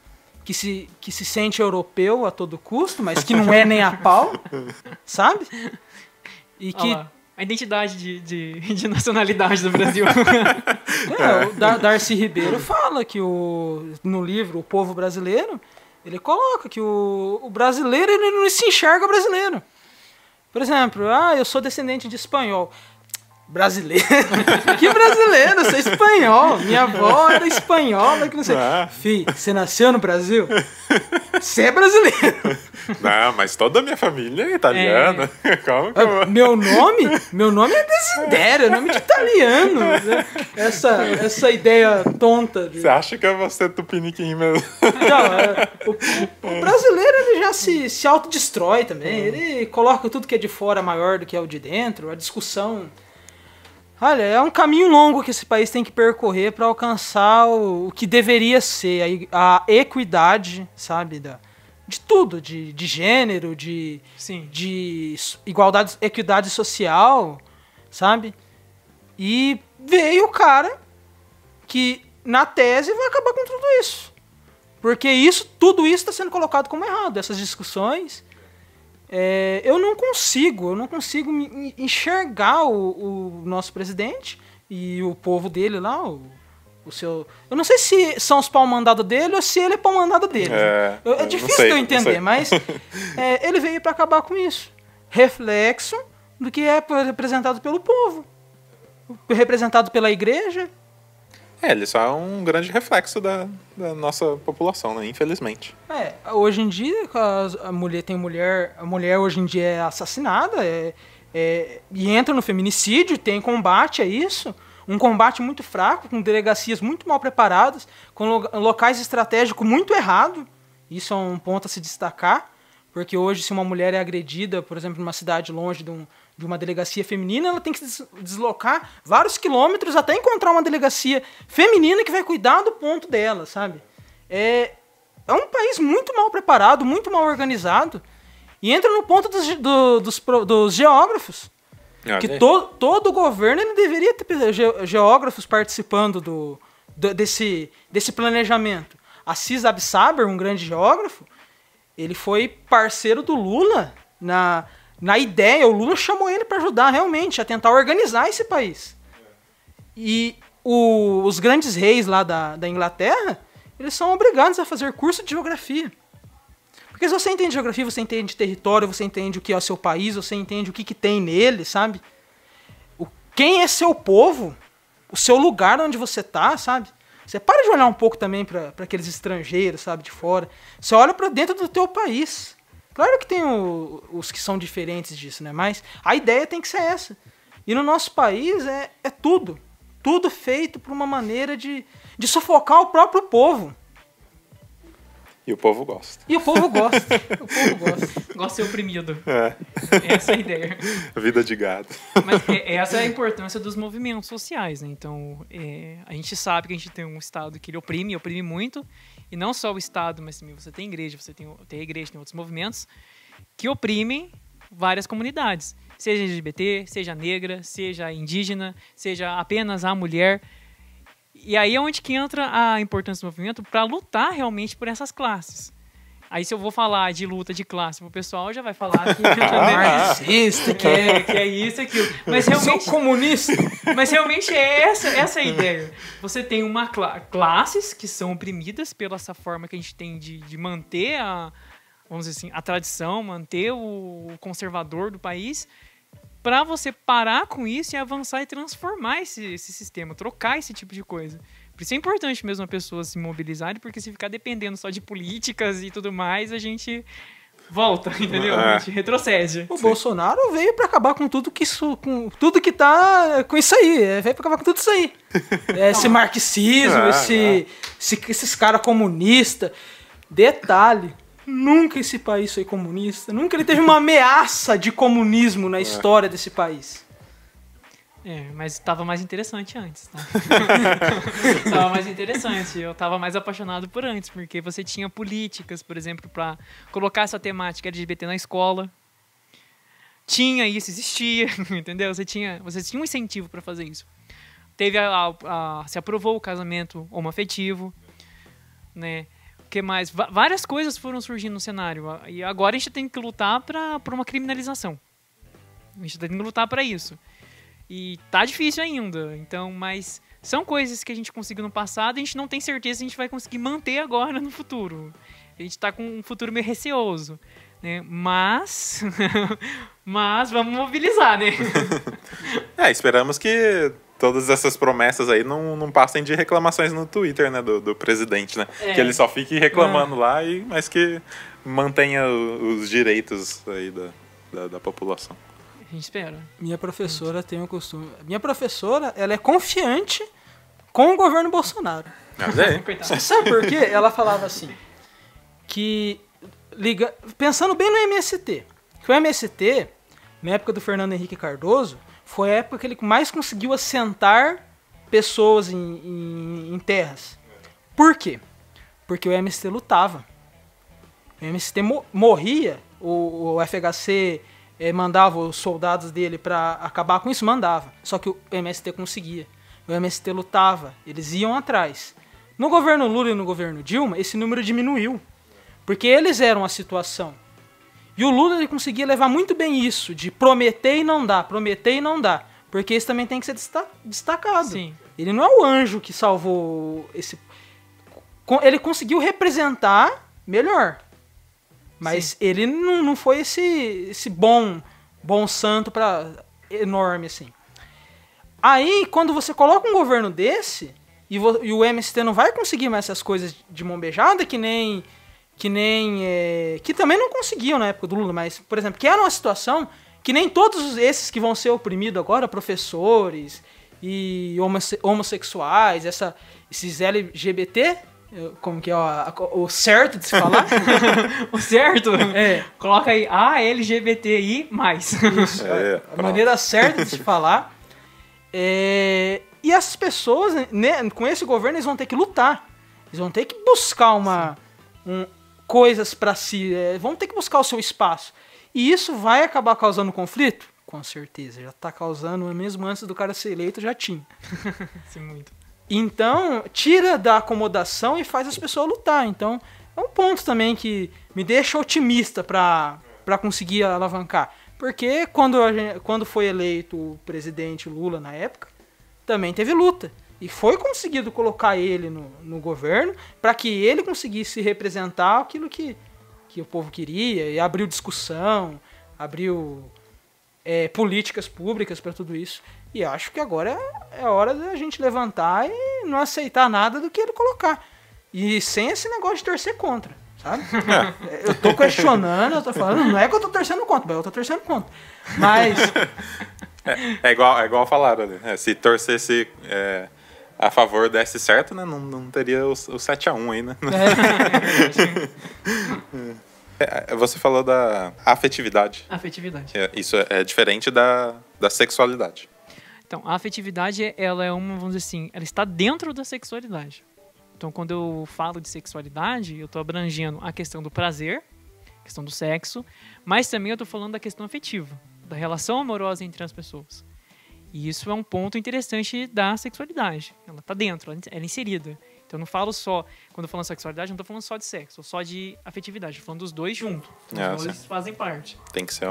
que se sente europeu a todo custo, mas que não é nem a pau, sabe? E que... A identidade de nacionalidade do Brasil. O Darcy Ribeiro fala que no livro O Povo Brasileiro, ele coloca que o brasileiro ele não se enxerga brasileiro. Por exemplo, eu sou descendente de espanhol. Brasileiro? Que brasileiro? Eu sou espanhol. Minha avó era espanhola, que não sei. Fih, você nasceu no Brasil? Você é brasileiro. Não, mas toda a minha família é italiana. Como que eu... Meu nome é Desidério, é nome de italiano. Essa ideia tonta. Você acha que eu vou ser tupiniquim mesmo? Não, o brasileiro ele já se autodestrói também. Ele coloca tudo que é de fora maior do que é o de dentro. A discussão... Olha, é um caminho longo que esse país tem que percorrer para alcançar o que deveria ser a equidade, sabe, de tudo, de gênero, de igualdade, equidade social, sabe? E veio o cara que, na tese, vai acabar com tudo isso. Porque tudo isso está sendo colocado como errado, essas discussões. Eu não consigo enxergar o nosso presidente e o povo dele lá, o seu... Eu não sei se são os pau-mandado dele ou se ele é pau-mandado dele. É difícil de eu entender, mas ele veio para acabar com isso. Reflexo do que é representado pelo povo, representado pela igreja. Ele só é um grande reflexo da nossa população, né? Infelizmente. Hoje em dia, a mulher hoje em dia é assassinada e entra no feminicídio, tem combate a isso. Um combate muito fraco, com delegacias muito mal preparadas, com locais estratégicos muito errados. Isso é um ponto a se destacar, porque hoje, se uma mulher é agredida, por exemplo, numa cidade longe de uma delegacia feminina, ela tem que deslocar vários quilômetros até encontrar uma delegacia feminina que vai cuidar do ponto dela, sabe? É um país muito mal preparado, muito mal organizado, e entra no ponto dos geógrafos. Que todo governo ele deveria ter geógrafos participando desse planejamento. Assis Absaber, um grande geógrafo, ele foi parceiro do Lula na ideia. O Lula chamou ele para ajudar realmente a tentar organizar esse país. E os grandes reis lá da Inglaterra, eles são obrigados a fazer curso de geografia. Porque se você entende geografia, você entende território, você entende o que é o seu país, você entende o que tem nele, sabe? Quem é seu povo, o seu lugar onde você tá, sabe? Você para de olhar um pouco também para aqueles estrangeiros, sabe, de fora. Você olha para dentro do teu país. Claro que tem os que são diferentes disso, né? Mas a ideia tem que ser essa. E no nosso país é tudo feito por uma maneira de sufocar o próprio povo. E o povo gosta. O povo gosta. Gosta de ser oprimido. Essa é a ideia. Vida de gado. Mas essa é a importância dos movimentos sociais, né? Então, a gente sabe que a gente tem um Estado que ele oprime muito. E não só o Estado, mas também você tem igreja, tem a igreja, tem outros movimentos que oprimem várias comunidades. Seja LGBT, seja negra, seja indígena, seja apenas a mulher. E aí é onde que entra a importância do movimento para lutar realmente por essas classes. Aí se eu vou falar de luta de classe pro pessoal, já vai falar que marxista, que é isso, aquilo. Mas realmente, sou comunista. Mas realmente é essa a ideia. Você tem classes que são oprimidas pela essa forma que a gente tem de manter vamos dizer assim, a tradição, manter o conservador do país, para você parar com isso e avançar e transformar esse sistema, trocar esse tipo de coisa. Por isso é importante mesmo a pessoa se mobilizar, porque se ficar dependendo só de políticas e tudo mais, a gente volta, entendeu? A gente retrocede. O Bolsonaro veio para acabar com tudo que tá com isso aí. Veio para acabar com tudo isso aí. Esse marxismo, esses caras comunistas. Detalhe. Nunca esse país foi comunista. Nunca ele teve uma ameaça de comunismo na história desse país. Mas estava mais interessante antes. Tá? Estava mais interessante. Eu estava mais apaixonado por antes, porque você tinha políticas, por exemplo, para colocar essa temática LGBT na escola. Tinha isso, existia, entendeu? Você tinha um incentivo para fazer isso. Se aprovou o casamento homoafetivo, né? O que mais? Várias coisas foram surgindo no cenário. E agora a gente tem que lutar por uma criminalização. A gente tem que lutar para isso. E tá difícil ainda. Então, mas são coisas que a gente conseguiu no passado e a gente não tem certeza se a gente vai conseguir manter agora no futuro. A gente tá com um futuro meio receoso, né? Mas vamos mobilizar, né? Esperamos que todas essas promessas aí não passem de reclamações no Twitter, né, do presidente, né? Que ele só fique reclamando lá, mas que mantenha os direitos aí da população. A gente espera. Minha professora tem o costume... Minha professora, ela é confiante com o governo Bolsonaro. Sabe por quê? Ela falava assim, pensando bem no MST, que o MST, na época do Fernando Henrique Cardoso, foi a época que ele mais conseguiu assentar pessoas em terras. Por quê? Porque o MST lutava. O MST morria, o FHC mandava os soldados dele para acabar com isso, mandava. Só que o MST conseguia. O MST lutava, eles iam atrás. No governo Lula e no governo Dilma, esse número diminuiu. Porque eles eram a situação. E o Lula ele conseguia levar muito bem isso, de prometer e não dar, prometer e não dar. Porque isso também tem que ser destacado. Sim. Ele não é o anjo que salvou esse... Ele conseguiu representar melhor. Mas ele não foi esse bom santo enorme, assim. Aí, quando você coloca um governo desse, e o MST não vai conseguir mais essas coisas de mão beijada, que também não conseguiam na época do Lula, mas, por exemplo, que era uma situação que nem todos esses que vão ser oprimidos agora, professores e homossexuais, esses LGBT, como que é o certo de se falar? O certo? É. Coloca aí ALGBTI+. Isso, a maneira certa de se falar. E essas pessoas, né, com esse governo, eles vão ter que lutar. Eles vão ter que buscar coisas pra si, vão ter que buscar o seu espaço. E isso vai acabar causando conflito? Com certeza, já tá causando, mesmo antes do cara ser eleito, já tinha. Sim, muito. Então, tira da acomodação e faz as pessoas lutar. Então, é um ponto também que me deixa otimista pra conseguir alavancar. Porque quando foi eleito o presidente Lula na época, também teve luta. E foi conseguido colocar ele no governo para que ele conseguisse representar aquilo que o povo queria. E abriu discussão, abriu políticas públicas para tudo isso. E acho que agora é hora da gente levantar e não aceitar nada do que ele colocar. E sem esse negócio de torcer contra, sabe? Eu tô questionando, eu tô falando, não é que eu tô torcendo contra, mas eu tô torcendo contra. Mas... É igual falaram ali. Se torcesse a favor desse certo, né? Não teria o 7-1 aí, né? Você falou da afetividade. Afetividade. Isso é diferente da sexualidade. Então, a afetividade, ela é vamos dizer assim, ela está dentro da sexualidade. Então, quando eu falo de sexualidade, eu estou abrangendo a questão do prazer, a questão do sexo, mas também eu estou falando da questão afetiva, da relação amorosa entre as pessoas. E isso é um ponto interessante da sexualidade. Ela está dentro, ela é inserida. Então, eu não falo só, quando eu falo de sexualidade, eu não estou falando só de sexo, ou só de afetividade. Estou falando dos dois juntos. Os dois fazem parte. Tem que ser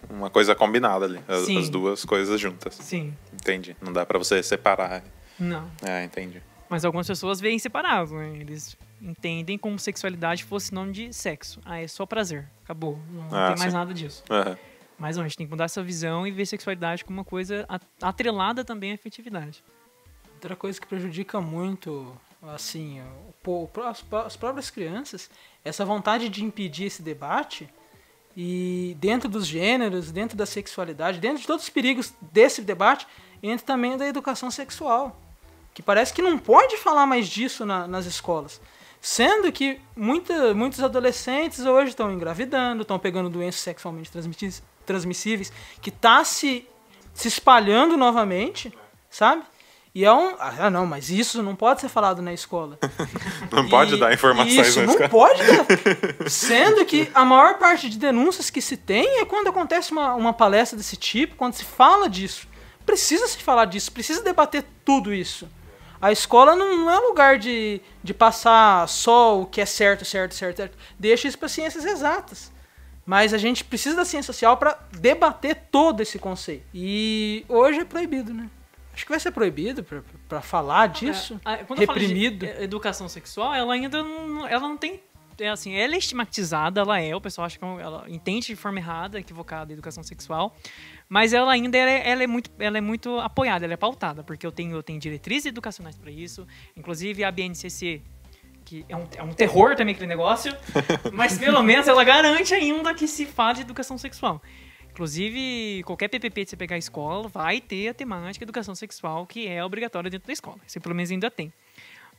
uma coisa combinada ali, as duas coisas juntas. Sim. Entendi. Não dá pra você separar. Não. Entendi. Mas algumas pessoas veem separado, né? Eles entendem como sexualidade fosse nome de sexo. É só prazer. Acabou. Não tem mais nada disso. Uhum. Mas não, a gente tem que mudar essa visão e ver sexualidade como uma coisa atrelada também à afetividade. Outra coisa que prejudica muito, assim, as próprias crianças, essa vontade de impedir esse debate, e dentro dos gêneros, dentro da sexualidade, dentro de todos os perigos desse debate, entra também da educação sexual, que parece que não pode falar mais disso nas escolas. Sendo que muitos adolescentes hoje estão engravidando, estão pegando doenças sexualmente transmissíveis, que está se espalhando novamente, sabe? E não, mas isso não pode ser falado na escola. Não pode dar informações isso, na não escola. Pode dar. Sendo que a maior parte de denúncias que se tem é quando acontece uma palestra desse tipo, quando se fala disso. Precisa se falar disso, precisa debater tudo isso. A escola não é lugar de passar só o que é certo. Deixa isso para ciências exatas. Mas a gente precisa da ciência social para debater todo esse conceito. E hoje é proibido, né? Acho que vai ser proibido para falar disso. Quando reprimido. Eu falo de educação sexual, ela ainda não tem... assim, ela é estigmatizada, o pessoal acha que ela entende de forma errada, equivocada a educação sexual, mas ela ainda ela é muito apoiada, ela é pautada, porque eu tenho diretrizes educacionais para isso, inclusive a BNCC, que é um terror também aquele negócio, mas pelo menos ela garante ainda que se fale de educação sexual. Inclusive, qualquer PPP que você pegar a escola vai ter a temática educação sexual, que é obrigatória dentro da escola. Isso pelo menos ainda tem.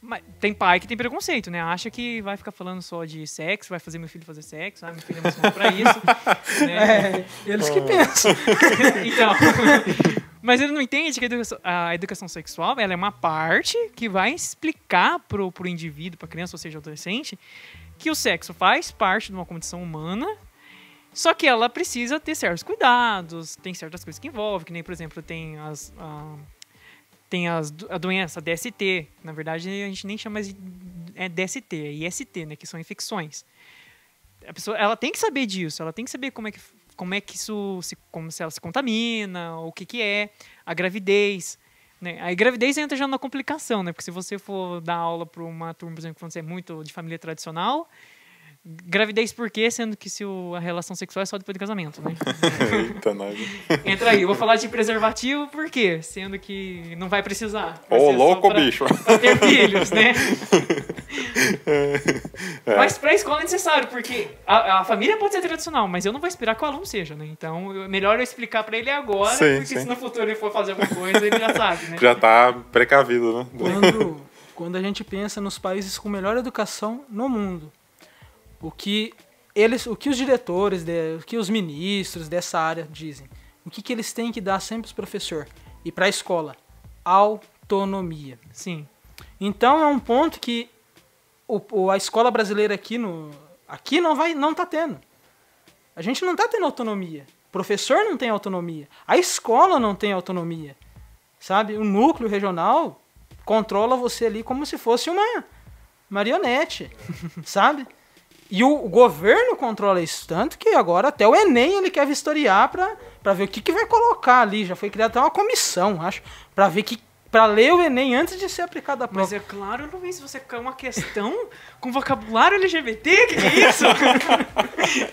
Mas tem pai que tem preconceito, né? Acha que vai ficar falando só de sexo, vai fazer meu filho fazer sexo, meu filho é emocionado pra isso. Né? Eles que pensam. Então, mas ele não entende que a educação sexual ela é uma parte que vai explicar pro indivíduo, pra criança, ou seja, adolescente, que o sexo faz parte de uma condição humana, só que ela precisa ter certos cuidados, tem certas coisas que envolvem, que nem, por exemplo, tem tem a doença DST. Na verdade, a gente nem chama de DST, é IST, né? Que são infecções. A pessoa, ela tem que saber disso, ela tem que saber como é que isso, como se ela se contamina, o que é, a gravidez, né? A gravidez entra já na complicação, né? Porque se você for dar aula para uma turma, por exemplo, quando você é muito de família tradicional, gravidez por quê? Sendo que a relação sexual é só depois do casamento, né? Eita, nada. Entra aí, eu vou falar de preservativo por quê? Sendo que não vai precisar. Ô, louco, bicho. Pra ter filhos, né? Mas pra escola é necessário, porque a família pode ser tradicional, mas eu não vou esperar que o aluno seja, né? Então, melhor eu explicar pra ele agora, porque se no futuro ele for fazer alguma coisa, ele já sabe, né? Já tá precavido, né? Quando a gente pensa nos países com melhor educação no mundo, o que os diretores, o que os ministros dessa área dizem, o que eles têm que dar sempre para os professores e para a escola? Autonomia. Sim. Então é um ponto que a escola brasileira aqui não está tendo. A gente não está tendo autonomia. O professor não tem autonomia. A escola não tem autonomia. Sabe? O núcleo regional controla você ali como se fosse uma marionete. Sabe? E o governo controla isso tanto que agora até o Enem ele quer vistoriar para ver o que vai colocar ali. Já foi criada até uma comissão, acho, para ler o Enem antes de ser aplicado a prova. Mas é claro, Luiz, você quer uma questão com vocabulário LGBT? Que é isso?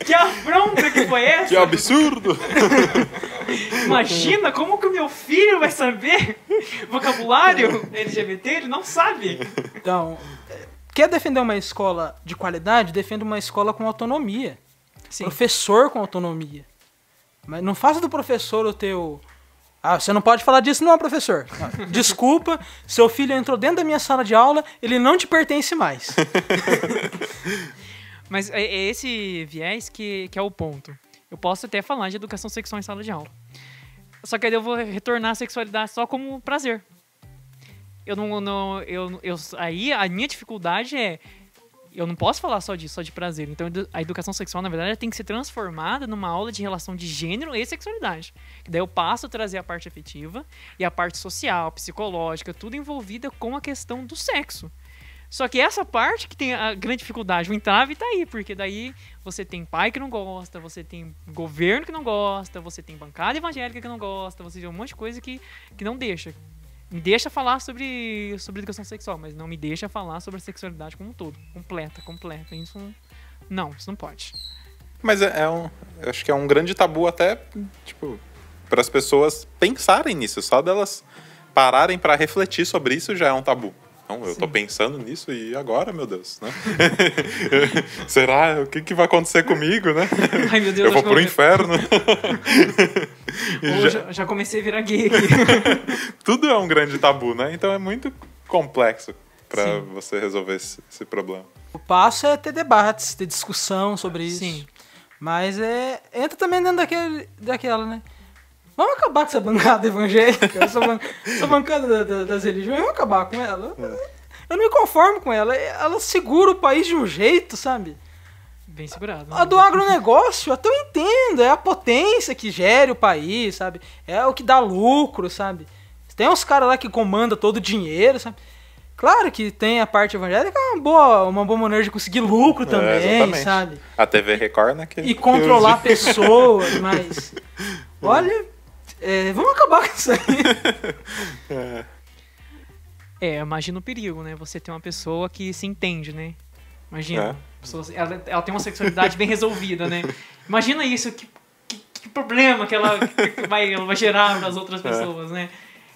Que afronta que foi essa? Que absurdo! Imagina como que o meu filho vai saber vocabulário LGBT? Ele não sabe. Então, quer defender uma escola de qualidade? Defenda uma escola com autonomia. Sim. Professor com autonomia. Mas não faça do professor o teu... você não pode falar disso não, professor. Desculpa, seu filho entrou dentro da minha sala de aula, ele não te pertence mais. Mas é esse viés que é o ponto. Eu posso até falar de educação sexual em sala de aula. Só que aí eu vou retornar a sexualidade só como prazer. Aí a minha dificuldade é... Eu não posso falar só disso, só de prazer. Então a educação sexual, na verdade, tem que ser transformada numa aula de relação de gênero e sexualidade. Daí eu passo a trazer a parte afetiva e a parte social, psicológica, tudo envolvida com a questão do sexo. Só que essa parte que tem a grande dificuldade, o entrave tá aí, porque daí você tem pai que não gosta, você tem governo que não gosta, você tem bancada evangélica que não gosta, você tem um monte de coisa que não deixa. Me deixa falar sobre educação sexual, mas não me deixa falar sobre a sexualidade como um todo. Completa. Isso não pode. Mas eu acho que é um grande tabu até, tipo, para as pessoas pensarem nisso. Só delas pararem para refletir sobre isso já é um tabu. Não, eu tô pensando nisso e agora, meu Deus, né? Será? O que vai acontecer comigo, né? Ai, meu Deus, eu vou pro inferno. Já comecei a virar gay aqui. Tudo é um grande tabu, né? Então é muito complexo para você resolver esse problema. O passo é ter debates, ter discussão sobre isso. Sim. Mas entra também dentro daquela, né? Vamos acabar com essa bancada evangélica, essa bancada das religiões, vamos acabar com ela. Eu não me conformo com ela. Ela segura o país de um jeito, sabe? Bem segurado. A do agronegócio, até eu entendo. É a potência que gere o país, sabe? É o que dá lucro, sabe? Tem uns caras lá que comandam todo o dinheiro, sabe? Claro que tem a parte evangélica, é uma boa maneira de conseguir lucro também, sabe? A TV Record, né? E controlar pessoas, mas... Olha... vamos acabar com isso aí. Imagina o perigo, né? Você tem uma pessoa que se entende, né? Imagina. Ela tem uma sexualidade bem resolvida, né? Imagina isso, que problema que ela vai gerar para as outras pessoas, né?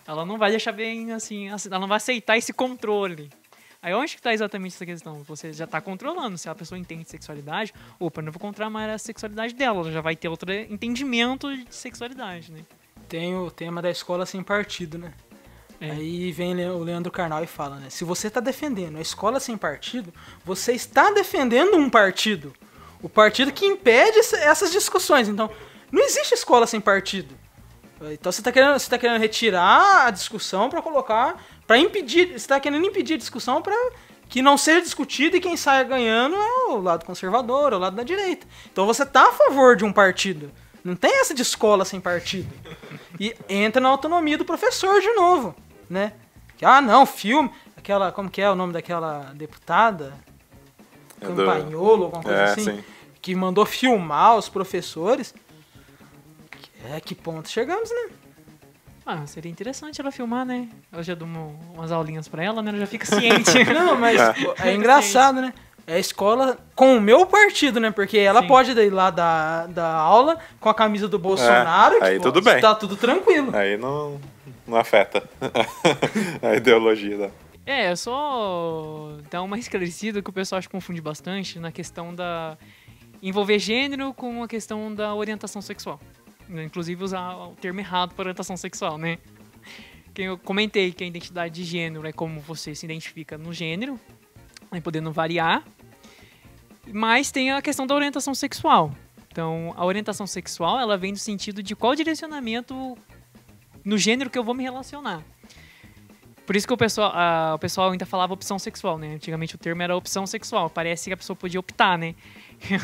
Ela não vai deixar bem assim, ela não vai aceitar esse controle. Aí onde que está exatamente essa questão? Você já está controlando. Se a pessoa entende sexualidade, opa, não vou controlar mais a sexualidade dela. Ela já vai ter outro entendimento de sexualidade, né? Tem o tema da escola sem partido, né? Aí vem o Leandro Carnal e fala, né? Se você está defendendo a escola sem partido, você está defendendo um partido. O partido que impede essas discussões. Então, não existe escola sem partido. Então você está querendo retirar a discussão para colocar... para impedir... Você está querendo impedir a discussão para que não seja discutida e quem saia ganhando é o lado conservador, é o lado da direita. Então você está a favor de um partido. Não tem essa de escola sem partido. E entra na autonomia do professor de novo. né? Que, ah, não, filme... Aquela, como que é o nome daquela deputada? Campagnolo, alguma coisa assim? Sim. Que mandou filmar os professores. Que ponto chegamos, né? Ah, seria interessante ela filmar, né? Eu já dou umas aulinhas pra ela, né? Ela já fica ciente. Não, mas é engraçado, né? É a escola com o meu partido, né? Porque ela Sim. pode ir lá dar aula com a camisa do Bolsonaro. aí que, tudo bem. Tá tudo tranquilo. Aí não afeta a ideologia da... É só dar uma esclarecida que o pessoal acho que confunde bastante na questão da... envolver gênero com a questão da orientação sexual. Inclusive usar o termo errado para orientação sexual, né? Que eu comentei que a identidade de gênero é como você se identifica no gênero, né, podendo variar. Mas tem a questão da orientação sexual. Então, a orientação sexual, ela vem no sentido de qual direcionamento no gênero que eu vou me relacionar. Por isso que o pessoal ainda falava opção sexual, né? Antigamente o termo era opção sexual. Parece que a pessoa podia optar, né?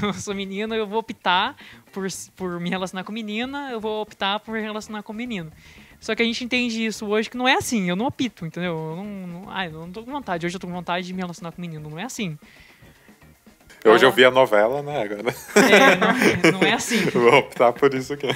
Eu sou menina, eu vou optar por me relacionar com menina, eu vou optar por me relacionar com menino. Só que a gente entende isso hoje que não é assim, eu não opto, entendeu? Eu não tô com vontade, hoje eu tô com vontade de me relacionar com menino, não é assim. Hoje eu vi a novela, né? Agora. Não é assim. Vou optar por isso aqui.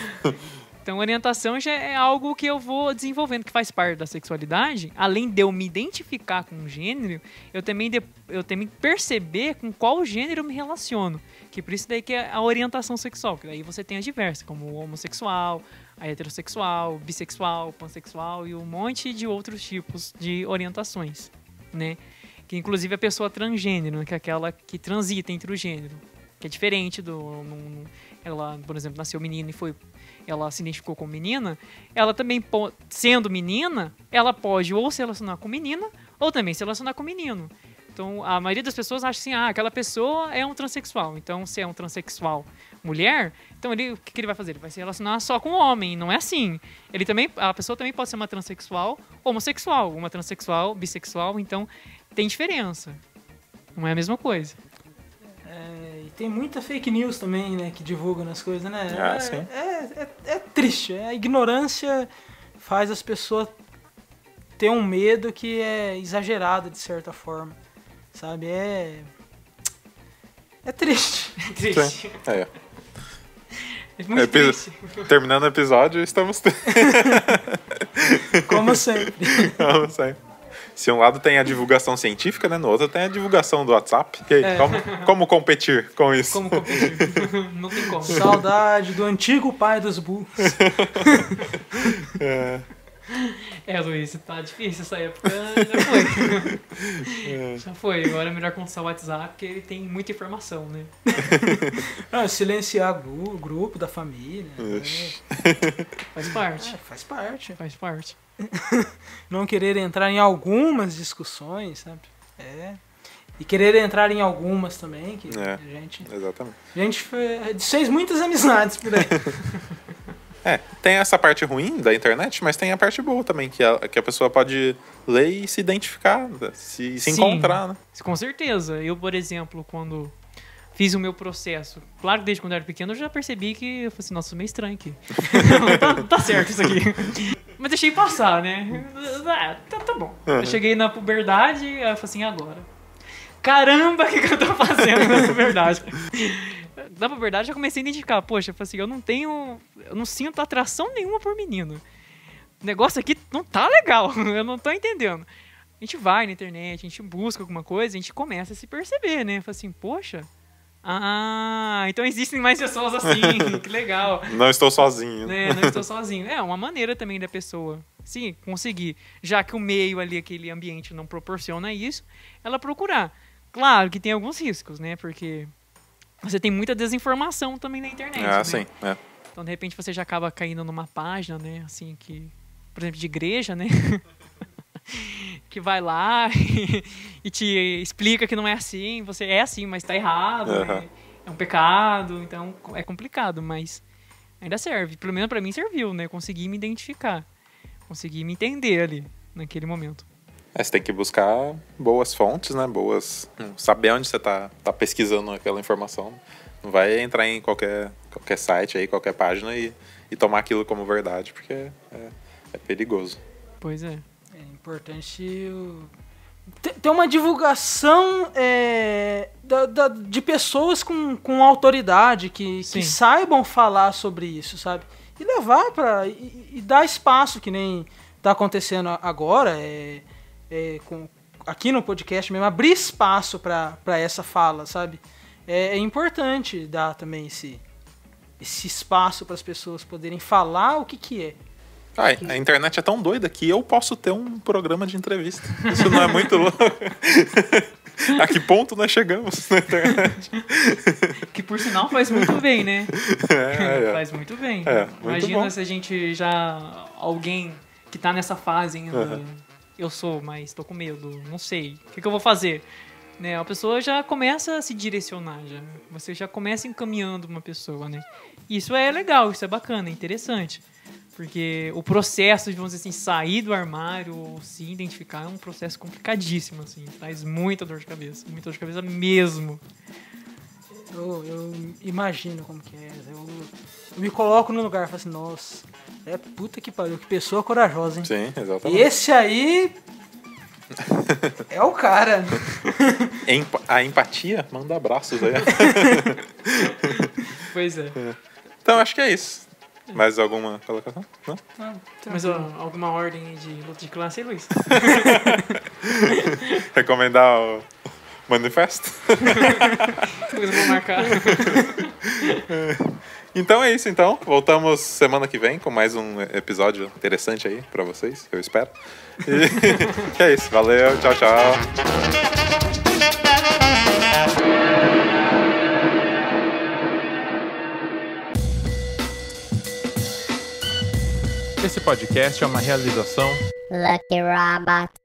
Então, orientação já é algo que eu vou desenvolvendo, que faz parte da sexualidade. Além de eu me identificar com um gênero, eu também perceber com qual gênero eu me relaciono. Que por isso daí que é a orientação sexual. Que daí você tem as diversas, como o homossexual, a heterossexual, bissexual, pansexual e um monte de outros tipos de orientações, né? Que inclusive a pessoa transgênero, né? Que é aquela que transita entre o gênero. Que é diferente ela, por exemplo, nasceu menina e ela se identificou como menina, ela também, sendo menina, ela pode ou se relacionar com menina, ou também se relacionar com menino. Então, a maioria das pessoas acha assim, aquela pessoa é um transexual. Então, se é um transexual mulher, então o que ele vai fazer? Ele vai se relacionar só com homem, não é assim. A pessoa também pode ser uma transexual homossexual, uma transexual bissexual, então tem diferença. Não é a mesma coisa. E tem muita fake news também, né, que divulgam as coisas, né? Sim. É triste. A ignorância faz as pessoas ter um medo que é exagerado de certa forma, sabe? É triste. É triste. Sim. É. É muito triste. Terminando o episódio, estamos... Como sempre. Como sempre. Se um lado tem a divulgação científica, né? No outro tem a divulgação do WhatsApp. E aí, como competir com isso? Como competir? Não tem como. Saudade do antigo pai dos burros. Luiz, tá difícil essa época. Já foi. Já foi. Agora é melhor consultar o WhatsApp, porque ele tem muita informação, né? Silenciar o grupo da família. Faz parte. Faz parte. Faz parte. Não querer entrar em algumas discussões, sabe? E querer entrar em algumas também, que Exatamente. A gente fez muitas amizades por aí. Tem essa parte ruim da internet, mas tem a parte boa também, que a pessoa pode ler e se identificar, se encontrar, né? Com certeza. Eu, por exemplo, quando fiz o meu processo, claro que desde quando eu era pequeno eu já percebi que eu falei assim, nossa, meio estranho aqui. não tá certo isso aqui. Mas deixei passar, né? Tá bom. Eu cheguei na puberdade, aí eu falei assim, agora. Caramba, o que eu tô fazendo na puberdade? Na puberdade eu comecei a identificar, poxa, eu falei assim, eu não sinto atração nenhuma por menino. O negócio aqui não tá legal, eu não tô entendendo. A gente vai na internet, a gente busca alguma coisa, a gente começa a se perceber, né? Fala assim, poxa, então existem mais pessoas assim, que legal. Não estou sozinho. Não estou sozinho. É uma maneira também da pessoa, sim, conseguir, já que o meio ali, aquele ambiente não proporciona isso, ela procurar. Claro que tem alguns riscos, né? Porque você tem muita desinformação também na internet, né? Sim. Então, de repente, você já acaba caindo numa página, né? Assim, por exemplo, de igreja, né? Que vai lá e te explica que não é assim, você é assim, mas tá errado, né? É um pecado, então é complicado, mas ainda serve. Pelo menos pra mim serviu, né? Consegui me identificar, consegui me entender ali, naquele momento. Você tem que buscar boas fontes, né? Saber onde você tá pesquisando aquela informação. Não vai entrar em qualquer site aí, qualquer página e tomar aquilo como verdade, porque é perigoso. Pois é. importante ter uma divulgação de pessoas com autoridade que saibam falar sobre isso, sabe? E levar e dar espaço, que nem tá acontecendo agora, aqui no podcast mesmo, abrir espaço para essa fala, sabe? É importante dar também esse espaço para as pessoas poderem falar o que é. A internet é tão doida que eu posso ter um programa de entrevista. Isso não é muito louco? A que ponto nós chegamos na internet? Que por sinal faz muito bem, né? Faz muito bem. Imagina se a gente alguém que tá nessa fase ainda. Eu sou, mas tô com medo, não sei. O que eu vou fazer? Né? A pessoa já começa a se direcionar. Você já começa encaminhando uma pessoa, né? Isso é legal, isso é bacana, é interessante. Porque o processo de, vamos dizer assim, sair do armário ou se identificar é um processo complicadíssimo, assim. Traz muita dor de cabeça mesmo. Eu imagino como que é. Eu me coloco no lugar e falo assim, nossa, puta que pariu, que pessoa corajosa, hein? Sim, exatamente. Esse aí é o cara. A empatia manda abraços aí. Pois é. Então, acho que é isso. Mais alguma colocação? Não? Mas alguma ordem de luta de classe aí, Luiz? Recomendar o manifesto? Depois eu vou marcar. Então é isso, então. Voltamos semana que vem com mais um episódio interessante aí pra vocês, eu espero. E é isso. Valeu, tchau, tchau. Esse podcast é uma realização Lucky Robot.